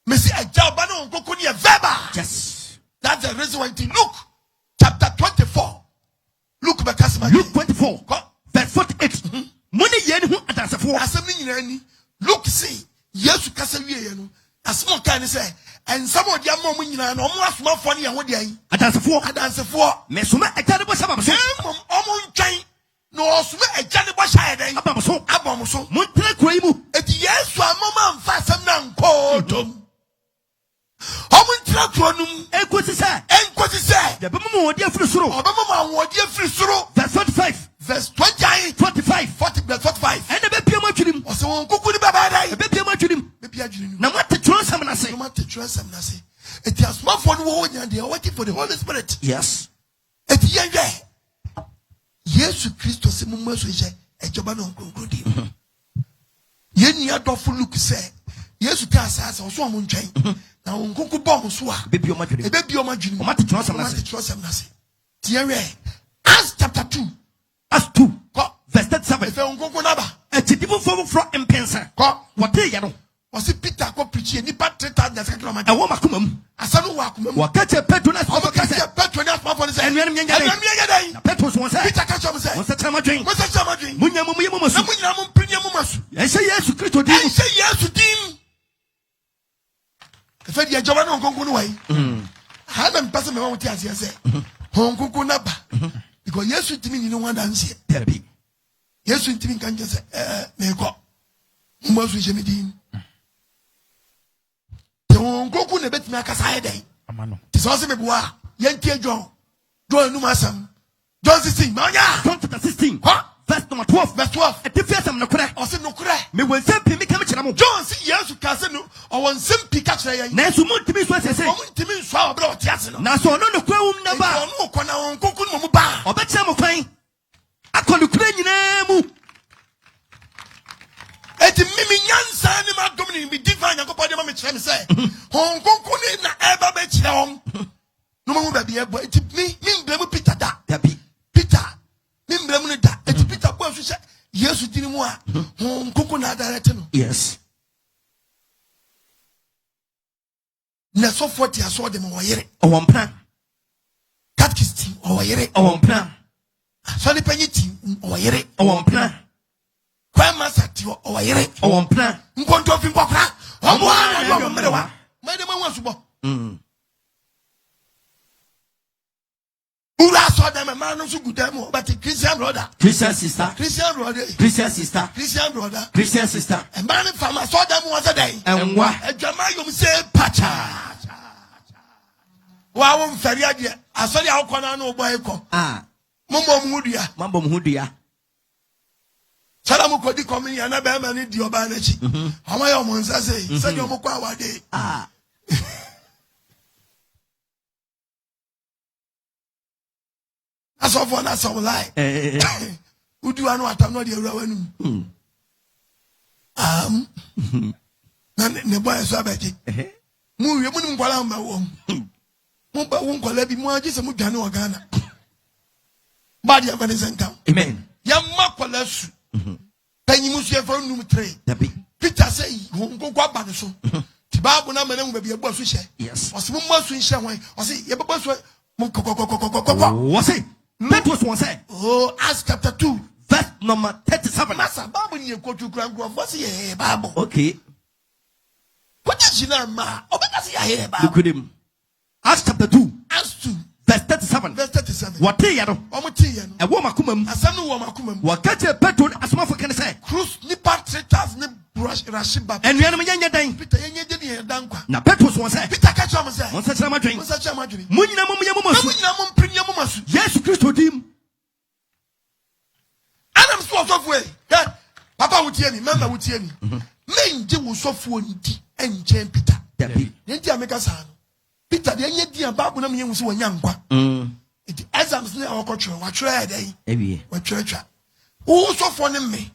Messi a job on Coconia Veba. Yes, that's the reason why to look chapter 24. Look back as Luke 24, verse 48. Money yen who at us for assembling look see, yes, to Cassaviano. A small kind of say, and some of your mom in an almost more funny and what they a dance for Mesuma a terrible sabbath. Almost chain, no, a terrible shy, Abamoso, Montre Quamu. At yes, one moment, fast and down, cold. Almost Tronum, and what is that? The Bamo, dear Frisro, Obama, dear Frisro, verse 45, verse 28, 45, 40, 45, and the baby much him, or so could a baby much him. Now what to trust him and I say, what to trust him and I say, it has more for the world and they are waiting for the Holy Spirit. Yes. At the end, yes, Christos, a Jobano concluding. Yen Yadofu look say, yes, you can't say, or so I'm chain. Now, Uncle Bomswa, baby, my dream, what to trust him and I say. Thierry, Acts chapter 2, Acts 2, verse 37. If I'm going to a typical form from Impensa, what they are. Was it Peter go preach any part 3,000 a woman? Asanu wakum. What catch a Petronas? Catch a Petronas say. And when Petrus was said, Peter catch up say. What's the time I drink? What's the time I drink? Munyamu. I say yes to Christo. I say yes to him. If I get Joanna on Congo way, how them person me want to say, Hong Kong naba, because yes to me you know one dance here. Yes to me can just say, me go. Must we jemi dim? The Hong Kong ne bet me akasa day. It's also me boa. Yentie John Numasam. John 16, Manya. John chapter 16. Verse number 12. Verse 12. At the first time, no cry. I said no cry. Me will say, me come to John, see, yes, you can say no. I want some Pikachu. Nesu Montimis was a say. Montimis, so brought Yasin. Naso no crown number. No, Kona on Kukuba. Or bet some of fine. I call Ukraine name. Et Mimi Yansan, my dominant, be divine. I go by the moment, say. Hong Kong, ever bet home. No more be able to me, blame Peter that. Peter, me blame that. Et Peter was say, yes, you didn't want Hong Kong director. Yes. Neso 40 I saw them over here. Oh, one plan. Catechist over here. Oh, one plan. Sorry, penny team over here. Oh, one plan. Grandmaster over here. Oh, one plan. Mkonto of Pimpopra. Oh, one. Madam was bo. Who saw them a man who good demo, but a Christian brother. Christian sister. Christian brother. Christian sister. Christian brother. Christian sister. A man from I saw them once a day. And what? A Jamayum say, Pacha. Wow, Feriadia. I saw the Alconano boyko. Ah. Mumbo Mudia. Mambo Mudia. Salamu Kodi coming and a bear man in the Obanachi. How my almost say, said your Mokwa day. Ah. That's all for that's all lie. Who do I know what I'm not the revenue? The boy is Sabbath. Move your money while I'm at home. Mumba won't call every more just a Mugano or Ghana. Body of an income. Amen. Young Mapalas. Penny Musia for number 3. Peter say, won't go back the soul. Tibabu number will be a boss. Yes. Or some more swing shaway. Or see, your boss. What's it? That was one said. Oh, Acts chapter 2. Verse number 37. Master Bible you go to Grand Grove. What's here, Bible? Okay. What is your name, ma? Oh, but that's here, Bible. Look at him. Acts chapter 2. Acts 2. Verse 37. Verse 37. What day, Yado? Omutian. A woman kumum. A son of woman kumum. What catch a petrol as my can say? Cruise nipa 3,000 brush Rashiba. And we are a young Peter, you dankwa. Now, Petrus was said. Peter catch on say. One such a drink. One such a drink. Munyamu. Yes, Christo dim. Adam so of way. Papa would hear me, Mama would hear me. Men do so for and Jane Peter. Then make us Peter, the young dear Babu was one young one. It as I'm still our culture, what try day? What church? Who so for me?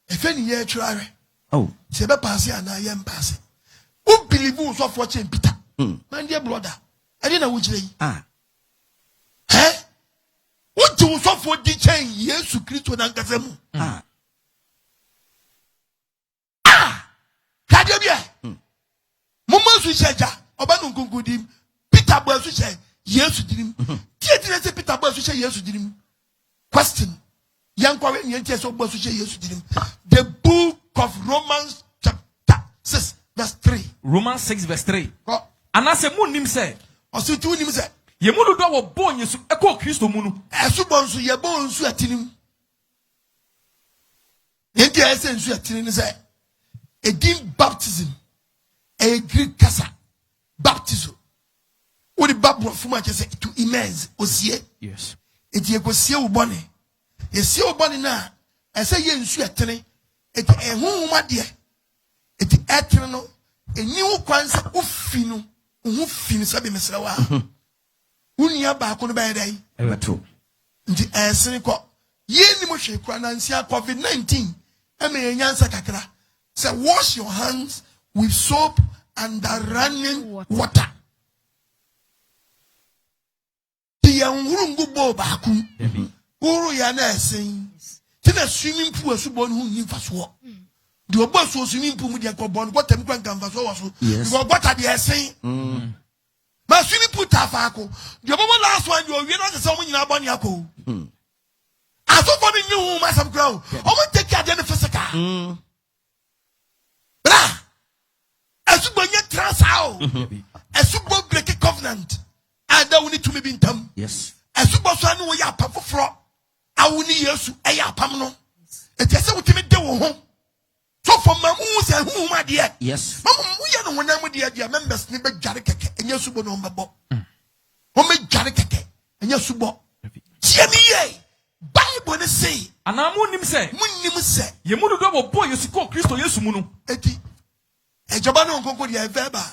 If any year try. Oh, Seba Passy and I am passing. Who believe who so for Peter? My dear brother, I didn't know which day. Ah. Eh? What do you so for the chain? Yes, you Christ with Ankasemu. Ah. Ah. Kadebia. Mama Sucheja. Obanu Kunkudim. Peter Boy Suche. Yes, you did him. Say Peter Boy Suche. Yes, you did him. Question. Young Korean Yankees of Boy Suche. Yes, you did him. The book of Romans chapter 6 verse 3. Romans 6 verse 3. And I say, Moon him say. Or so to him say. Yemunu do wo born yesu Eko Kristo munu. Esubon so ye born so atinim. Yenti ese so atinim say a deep baptism, a Greek kasa baptism. What the Bible from much say to immerse osie. Yes. It ye go sie ubone. Ye sie ubone na ese ye nsu atene. It ehunhuma de. It atene no eni kwansa ofi no. Ohu fi no sabe mesra wa. Unia ba ko no ba dai ebeto nti esene ko ye ni mo hwe kura na nsia COVID-19 eme nyansa kakra say wash your hands with soap and running water ti anhuru ngubo ba ku uru ya na esen ti na swimming pool asubo no hu nfa so di obo swimming pool mu de ko bon water mi kwa nfa so wo so because water de esen ma swimming pool tafako. The last one you are not someone in Abaniako. As of one new mass of grow. I want to take care of the physical. Bra. As you yet trans out. As you go break a covenant. And that we need to be in them. Yes. As you go so we are papa fro. I will need you to a pamno. It is a ultimate day home. So for Mamus and whom my dear. Yes. Mamma, we are no one dear members, never Jarek and your subo no mabo. Home Jarek and your subo. Jimmy, Bible say, and I wouldn't say, say, you would double boy, you call Christo Yesumuno. Eti, a Jabano Concordia Verba.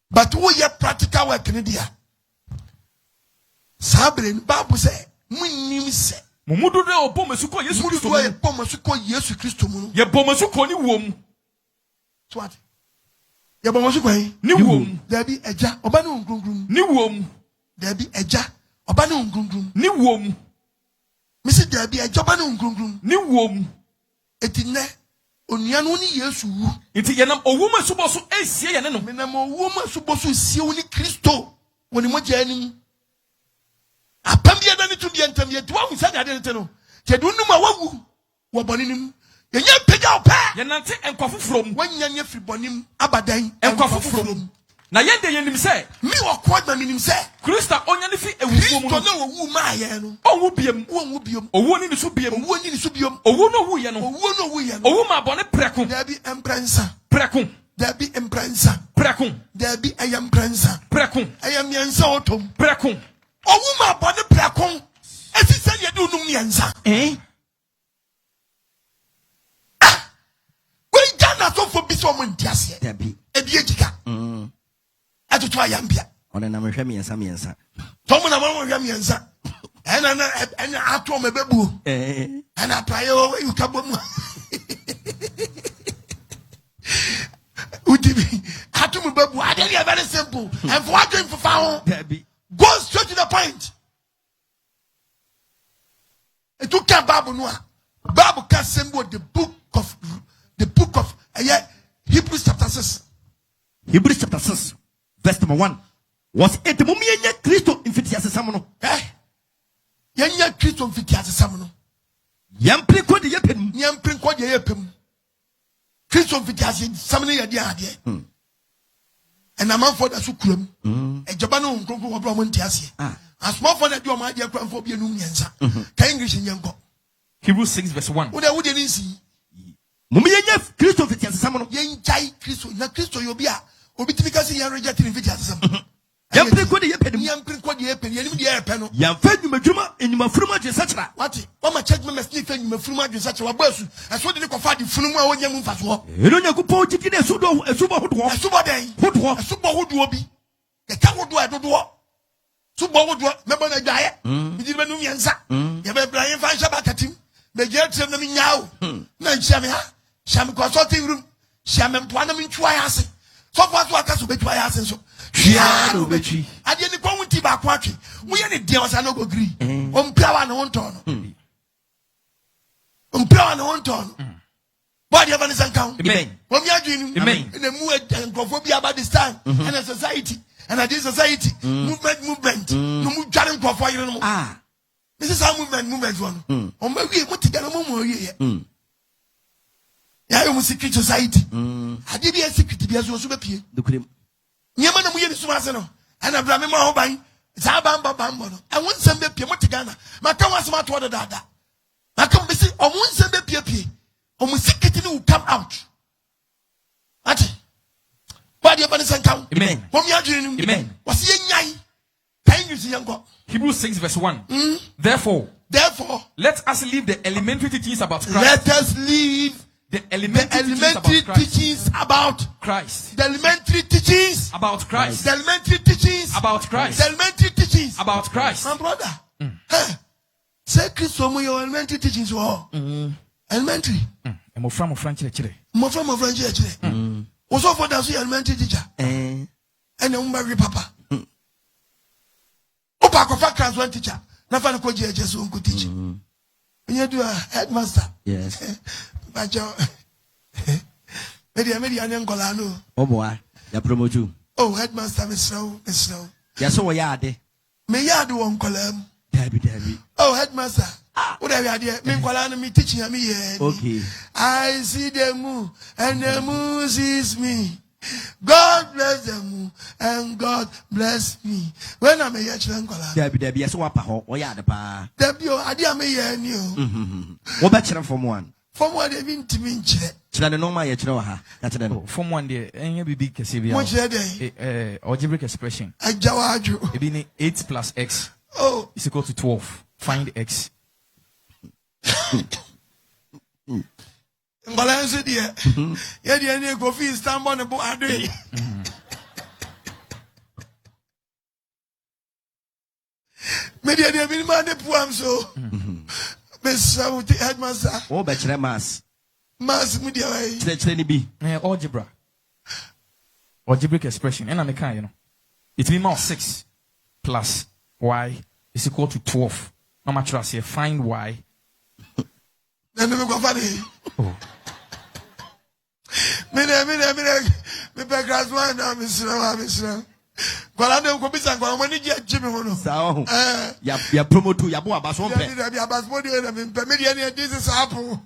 But we are practical work in India. Sabrin, Babu say, Munim say. Mumudu de Obomesuko, yes, Mudu, yes, Christo. Ye Bomesuko, ni womb. What? Ye Bomesuko, ni womb. There be a ja, Obano Grum, ni womb. There be a ja, Obano Grum, ni womb. Mrs. There be a Jobano Grum, ni womb. Etine, Onyanoni Yesu. It is a woman supposed to say, and no, a woman supposed to see only Christo when you want journey. A pambia than to be interviewed. One who said I didn't know. You don't know my what bonim. You can't pick out pa. You're not and coffee from when you're free bonim, Abadine, and coffee from. Now, yet they him say, me or quite my meaning say, Christa on your feet, and we don't know who my oh, would be or one in the subium, one in the subium, or one of who, or one of who, or woman bonnet precum, there be emprensa, precum, there be emprensa, precum, there be I am prensa, precum, I am yansotum, precum. Oh, woman, body placon. As he said, you do no answer. Eh? Ah, we done that for Bissoman Tiasia. There be a Biatica. I to try Yambia. On a number of me and some answer. Someone among Yamiansa. And I told my babu. And I try over you come. I told my babu. I tell you very simple. And for what going for foul. There be. Go straight to the point. It took a Bible Noah. Bible can symbol the book of Hebrews chapter 6. Hebrews chapter 6, verse number 1. Was it the Mumia Christo in Fitias Samono? Eh? Yanya Christo in Fitias Samono. Yam Prinko de Yapim. Yam Prinko de Yapim. Christo in Fitias Samono Yadia. And a man for the sucrum, a Jabano Congo Bromontiasi. A small for that your my dear grandphobia Numiansa. English in Yanko. Hebrews 6, verse 1. What I wouldn't see. Mumia Christo Fitias Samono. Yen Jai Christo, not Christo Yobia, or because he rejected in Fitias. Yam Prinko de Yapim. Yam Prinko de Yapim, Yam Peno. Yam fed you Majuma in my fruma, etc. What? What my church members sniff in my fruma, such a person. I saw the Kofadi Fruma when you move as well. You don't know go to get a super hood, a super day, a super hood will be. The cow would do I don't do. Super would do, remember the diet. You didn't know Yansa. You have a Brian Fan Shabakatim. The judge of them now. No, Sham consulting room. Sham and Tuanam in Twias. So far, what has to be Twias. Shiano Betty. I didn't go with Tiba. We are the deals I don't agree. Power and on ton. Power and on ton. What do you have an account? Amen. When you are doing in the mood and Crophobia about this time and a society and a society movement. No more jarring for you. Ah, this is how movement one. Or maybe what to get a moment here. Yeah, you must secret society. I did be a secret to be as well. look at him. Yamana Muyan Sumasano and Abramo Hobby. It's Abamba Bambono. I won't send the Pimotigana. My come was smart water dada. I come visit or won't send the PP. Or Musikiti will come out. Ati. Why do you have an account? Amen. From your dream. Amen. Was he young? Can you see young? Hebrews 6, verse 1. Therefore, let us leave the elementary teachings about Christ. Let us leave the elementary teachings about Christ. The elementary teachings about Christ. The elementary teachings about Christ. The elementary teachings about Christ. My brother. Say Christ your elementary teachings were elementary. Mo from French chile. Also for that elementary teacher. And then marry papa. Opa ko fa class 1 teacher. Na fa ko je so unko teach. When you do a headmaster. Yes. Bajo. Media ane ngola no. Oh boy, ya promote you. Oh, headmaster, Miss Snow. Yes, oh, yeah, me yard one column. Debbie. Oh, headmaster. What have you had? Me column me teaching me here. Okay. I see the moon, and the moon sees me. God bless the moon, and God bless me. When I'm a young column. Debbie, yes, what oh, yeah, the pa. Debbie, I dear me here new. What better from one? From what they've been to me. Children, no, my yet, that's the From one day, and you be big Casivia. What's your day? Algebraic expression. I jawaju. It be 8 plus x. Oh, is equal to 12. Find x. Balance dear. Yeah, the any coffee stand on the board. Maybe I didn't mean the poem so. Miss Headmaster. Oh, bachelor mass. Mass media. Algebra. Algebraic expression. And I'm a kind, you know. It means more 6 plus y is equal to 12. No matter what I say, find y. Then we go funny. Oh. Me background one now, Miss. But I don't go be sang for money yet, Jimmy. So, ya promote ya boa bason pe. This is apple.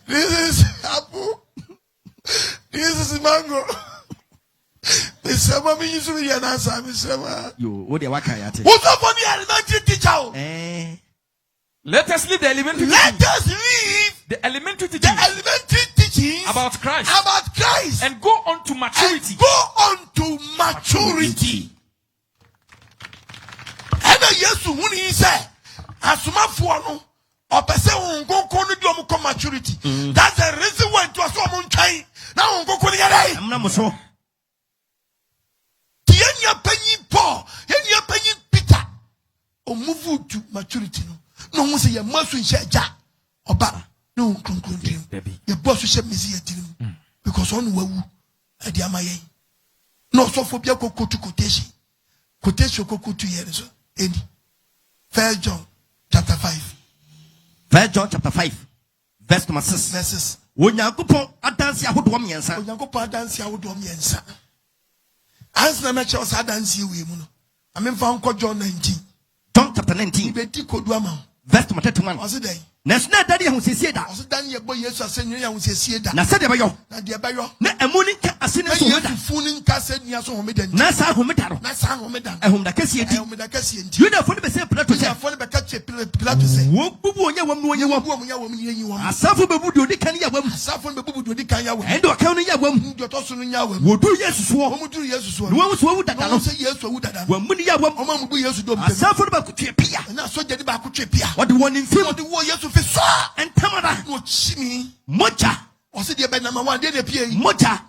This is apple. This is mango. Mr. Mommy used to be an answer, Mr. You, what the waka yate? What's up on the elementary teacher? Let us leave the elementary. Let us leave the elementary teaching. The elementary teachings about Christ. About Christ. And go on to maturity. And go on to maturity. And yes, when he said, Asuma Fuano, or Pese go to maturity. That's the reason why it was so much time. Now go to I'm not so. Yenya penny Paul, Yenya penny Peter, or move to maturity. No one say you must share ja or ba. No, conclude your boss will share me because on woo at the Amaye. No, so for Biako to quotation. Quotation cocoa 2 years. Any 1 John chapter 5. 1 John chapter 5, verse number 6. Verses. When Yakupo Adansi Ahuduam Yansa. When Yakupo Adansi Ahuduam Yansa. As the match was Adansi Wimuno. I mean, found John 19. John chapter 19. Verse number 31. Was it day? Nesna daddy who says that. Was it Daniel boy? Yes, I said, you say that. Nasadebayo. Nadiabayo. Na Amonica Asina Funin Casset Yaso Homedan. Nasa Hometaro. Nasa Homedan. And whom the Cassie. You know, for the same Plato. For the Pilatus. What Bubu, you want. A Safu Babu, the Kanya, Safon Babu, the Kanya, and the Kanya, your Tosun Yawa. Would do yes, who do yes, who would that I don't say yes, who would that one Munia, one will yes, do Safu Bakutipia. And that's what the Bakutipia. What the one in film of the war, yes, and Tamara, what she Mocha. Was it the number 1 day appear? Moja,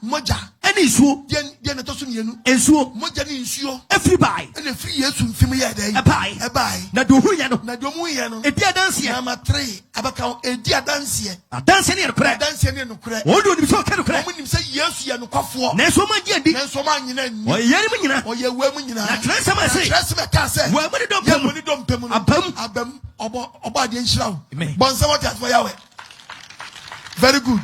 and is who, then a tosun, and so Moja is you, everybody, and a 3 years from familiar day, a buy, Naduhuyano, a dear dance here, I'm a 3, Abacao, a dear dance here, a dancing in a crack, dancing in a crack. What do you talk about? When you say yes, you are no cough for, next woman, yes, so man, or Yamina, or your women, that's what I say, that's what I say, when you don't pay, Abam, Obadian Shroud, Bonsawatas for Yahweh. Very good.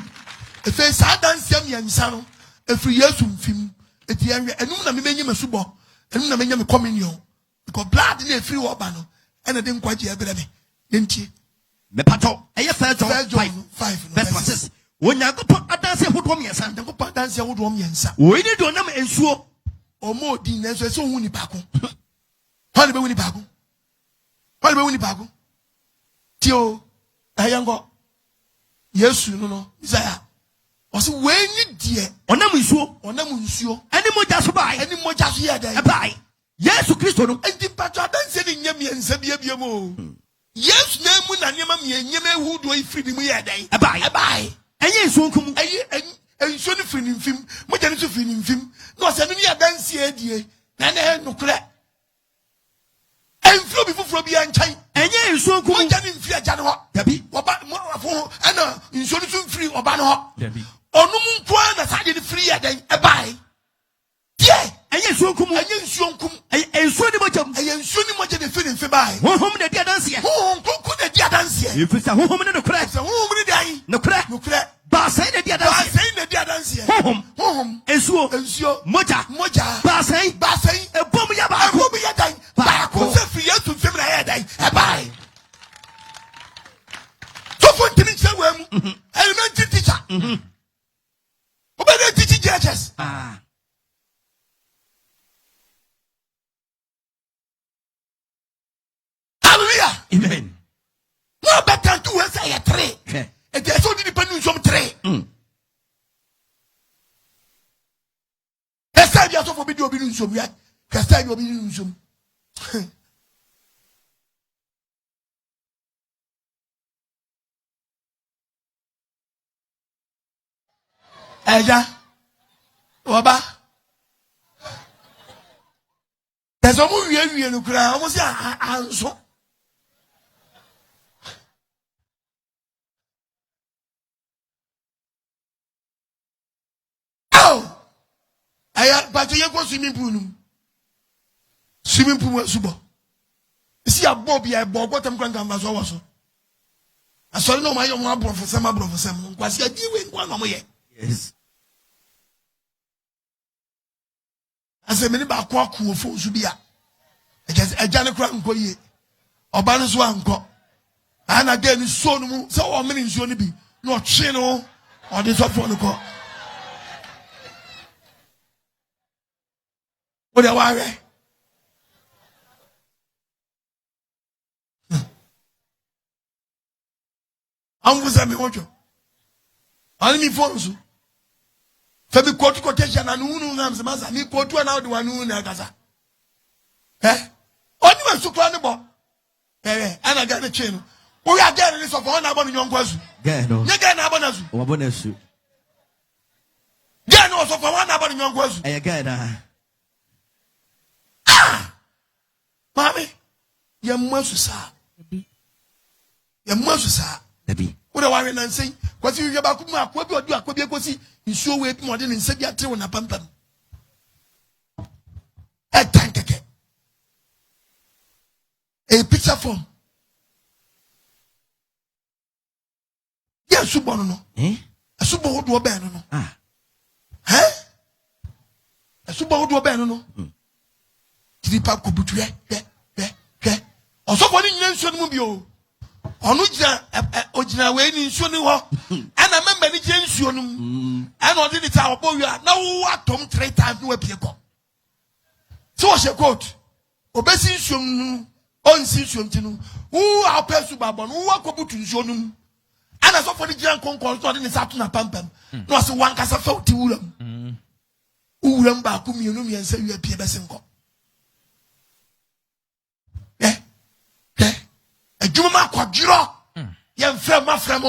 If I sat down, Sammy and Sano, a 3 years from film, at the area, and no one made him a subo, and no one coming you. Because blood in a free wabano, and I didn't quite hear Bellamy, didn't you? The pato, a 1 John 5 verses. When you go put a dance, who want me a son, go put dance, who want me a son. We need to know and so, or more dinners, so Winnie Paco. Honey, Winnie Paco. Honey, Winnie Paco. Tio, a young girl. Yes, you know, Isaiah. Was when you dear, or Namuso, any more just buy, any more just here, buy. Yes, Christo, and the patron said in Yemi and Sabiamo. Yes, Namun and Yamami and Yame who do a free me a day, a buy. And yes, welcome, and so the free in film, more than to free in film, no, sending me a dance here, dear, and I had no crack. And flow before from behind time. And yeah, so good. One in fear, Jano, Debbie, and in solution free or Bano, Debbie. Or no moon quan as I did free a day, a buy. Yeah, and yes, so come, and yes, so come, and so much of, and so much of the feeling for buy. One home the dear dance here. Who could the dear dance here? If it's a woman in the crack, a woman die, no crack, Basay the Adansi. Home. Ensuo. Moja. Basay. A bomb yaba. Baako. Se fiye to fem na head dai. E bai. So for timi chewem. Elementary teacher. Obede teaching churches. Hallelujah. Amen. No better to say a three. And there's only depending on three. That's time you have to forbid your being some yet. That's time you'll be some. Eja, Oba. There's a movie in the crowd. Almost answer. Oh, but you go swimming pool. Swimming pool was super. See a Bobby, I bought what I'm going to was also. I saw no my own brother for some brother for some. Was he a deal with one more? Yes. As a minute back, walk who falls to be a Janet Crank, or Banus one got. And again, so many should be not channel or this up for the call. What a worry. I'm with me, what you? Only phones. Fabi quote quotation and Unu Nams Massa, me quote one out one Nagasa. Eh? Only one super animal. Eh, and I got a chain. We are getting this of one about young person. Gano. Again, Abonazu. Wabonesu. Gano also for one about young person. Again. Mommy, your mususa. Your mususa. What are you saying? What you about? What do you do? Because you show way more than in Sabia Tree on a pump. A tank again. A picture form. Yes, Subono. A Subo do a banner. Eh? A Subo do a banner. Tripa Kubutu. Also, what in Nation Mubio? Onuja ojina we ni nsuo ni ho ana member ni je nsuo num ana odi ni ta obo wi na wo atom 3 times no apie ko so wo she quote obesi nsuo num onsi nsuo ntinu wo apesu babon wo akobutu nsuo num ana so for the jiran konkon so odi ni sa to na pampam no se wan kasa fa uti wuram ba ku mienu miensa wi apie besenko Juma Quadro, young friend, my friend.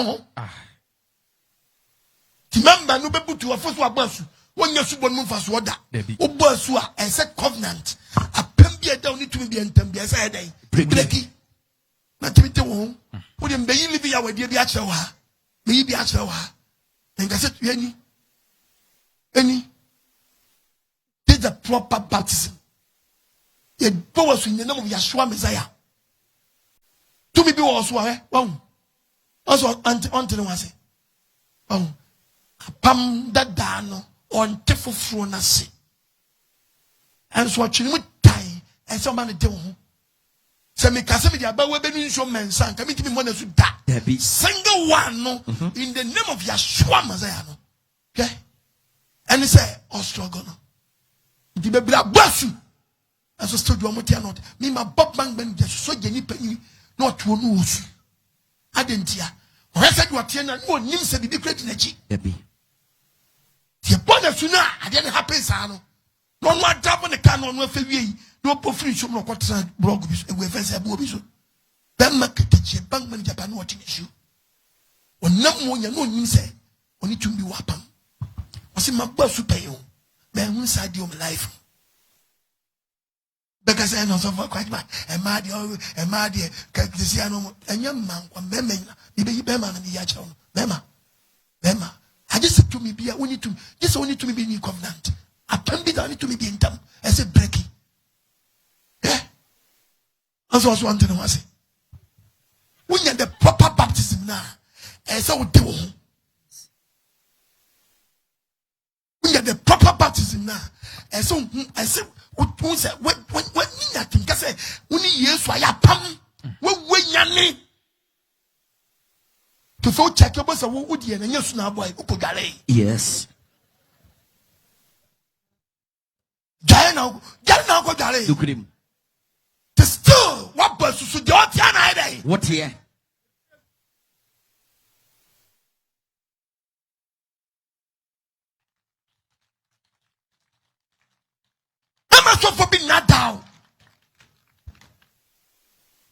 Remember, no be to a first one bus when you're super move as water. O Bosua, and said covenant. A pembia don't need to be in Tambia Saturday. Breaky. Not to be to home. Wouldn't be living our dear Biachawa. Maybe Achawa. And I said, any. Did the proper baptism. It was in the name of Yeshua Messiah. To me be also also until I say, pam that dano on tefo na se. And so watching with time and somebody do. So me kasa me dia ba we benu nso mensan ka me timi mo na su da. Single one no in the name of Yeshua Messiah no. Okay? And he say struggle no. Di be bla basu. And so still do amotia not. Me ma bob bang ben just so geni pani. Not one who's Adentia. Or I said, what Tiana, no one names be great in a cheek. The bonus sooner, I didn't happen, Sano. No one drop on the cannon with a no profit, no quarter broke with a bobby. Then market the bank man Japan watching issue. Or no more, you know, you say, only to be wapam. Was in my boss to pay you. Man, inside your life. Because I know so quite bad. And my dear, Cristiano, and young man, one Bema, maybe Bema and Yachon. Bema. I just said to me, be only to just only to me be in covenant. I can't be done to me be in time. I said, breaking. Yeah. As I was wanting to say, when you're the proper baptism now, as I would do, We the proper baptism now. And so I said, when you think I say, when you so I pam, when yanni to go check your boss, what would you and yes now boy, Yes. Diana go gale. Look at him. The still what bus to do what here? So for being not down.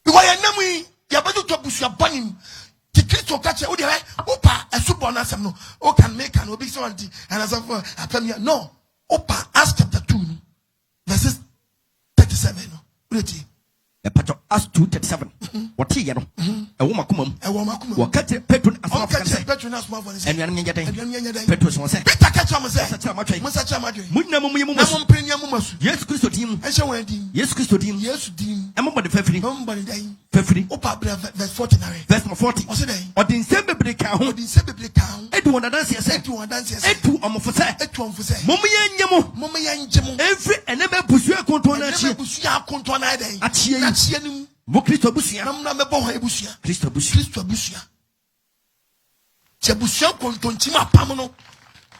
Because I know we are better to push your bunny. The Christo catcher, oh, Opa, a super on us, no, oh, can make an obesity, and as of a premier. No, Opa, Acts chapter 2, verses 37. Acts 2:37. What here? A woman come. A woman come. What catch a petron as well as Petronas, and Petrus was said, Peter catch him, yes, Christo team, and so when yes, Christo team, yes, Dean, and about the Fefri, Opa, verse 49, verse 40, or the same break out, or the same break out, Edward dance, yes, Edward dance, yes, Edward Amofosa, Edward for say, Mommy and Yamo, Mommy and Jamo, every and never push your control, Achie, Christo Busia, Christo Busia, Chebusia Contonchima Pamano.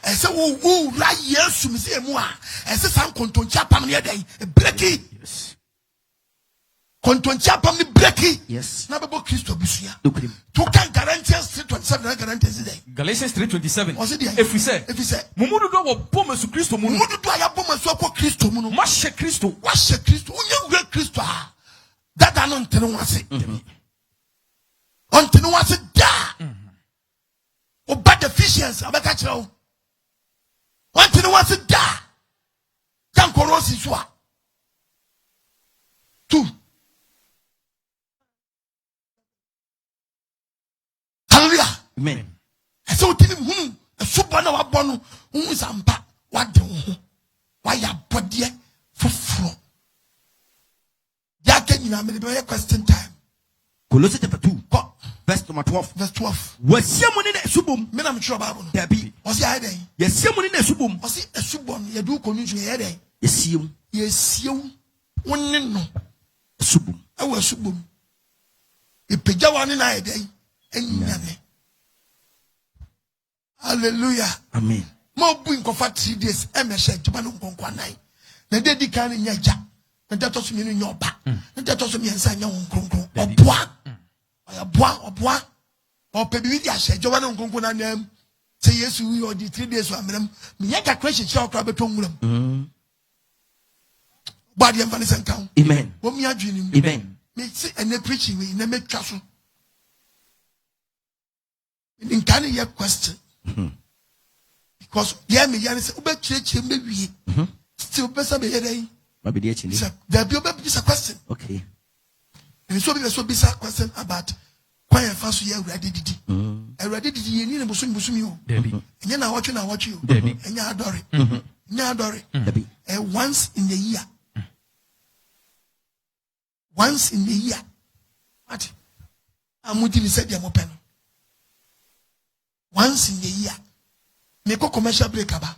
I said, who right years to Monsieur Moa, I said, some Contoncha Pamania day, a breaky. Yes. Contoncha Pamni breaky. Yes. Nababo Christo Busia. Look at him. Two can Galatians 3:27 guarantees today. Galatians 3:27. Was it If we say, Mumudu do wa boma su Christo munu. Mumudu do ya boma su ko Christo munu. Mashe Christo. Washe Christo. Unye Christo. That anon tenu wase. On tenu wase da. O bad deficiency abeka chiro. On tenu wase da. Kan korosi swa. 2. Hallelujah. Amen. I saw him a super no abonu unzamba what do why ya body for fro. Ya can you have question time. Colossians chapter 2, verse number 12. Verse 12. Was someone in a subum? Men I'm sure about there be. Was the idea? Yes, someone in a subum. Was it a subon? You do community headache. Yes, you. Yes, you. One no subum. I was subum. A pijawan in a day. And hallelujah. Amen. More bring for 3 days. MSH Japan Conquanai. The daddy can in Yaja. And that was me in your back. And that was me inside your own conquo. Or bois. Or baby, I said, Joanna Conquana name. Say yes, we or the 3 days for them. Me a question shall crab at home. Body and Vanessa town. Amen. What me are dreaming. Amen. Me sit and they preaching me in the make castle. In can you question? Because yeah, me yan say ube church maybe still better be here. Maybe there be a question. Okay. And so be a question about why I fast here ready did. I ready did you need a busum you. And you're not watching I watch you. And you're adoring. And once in the year. Once in the year. What? I'm with you said you're open. Once in the year. Make a commercial break about.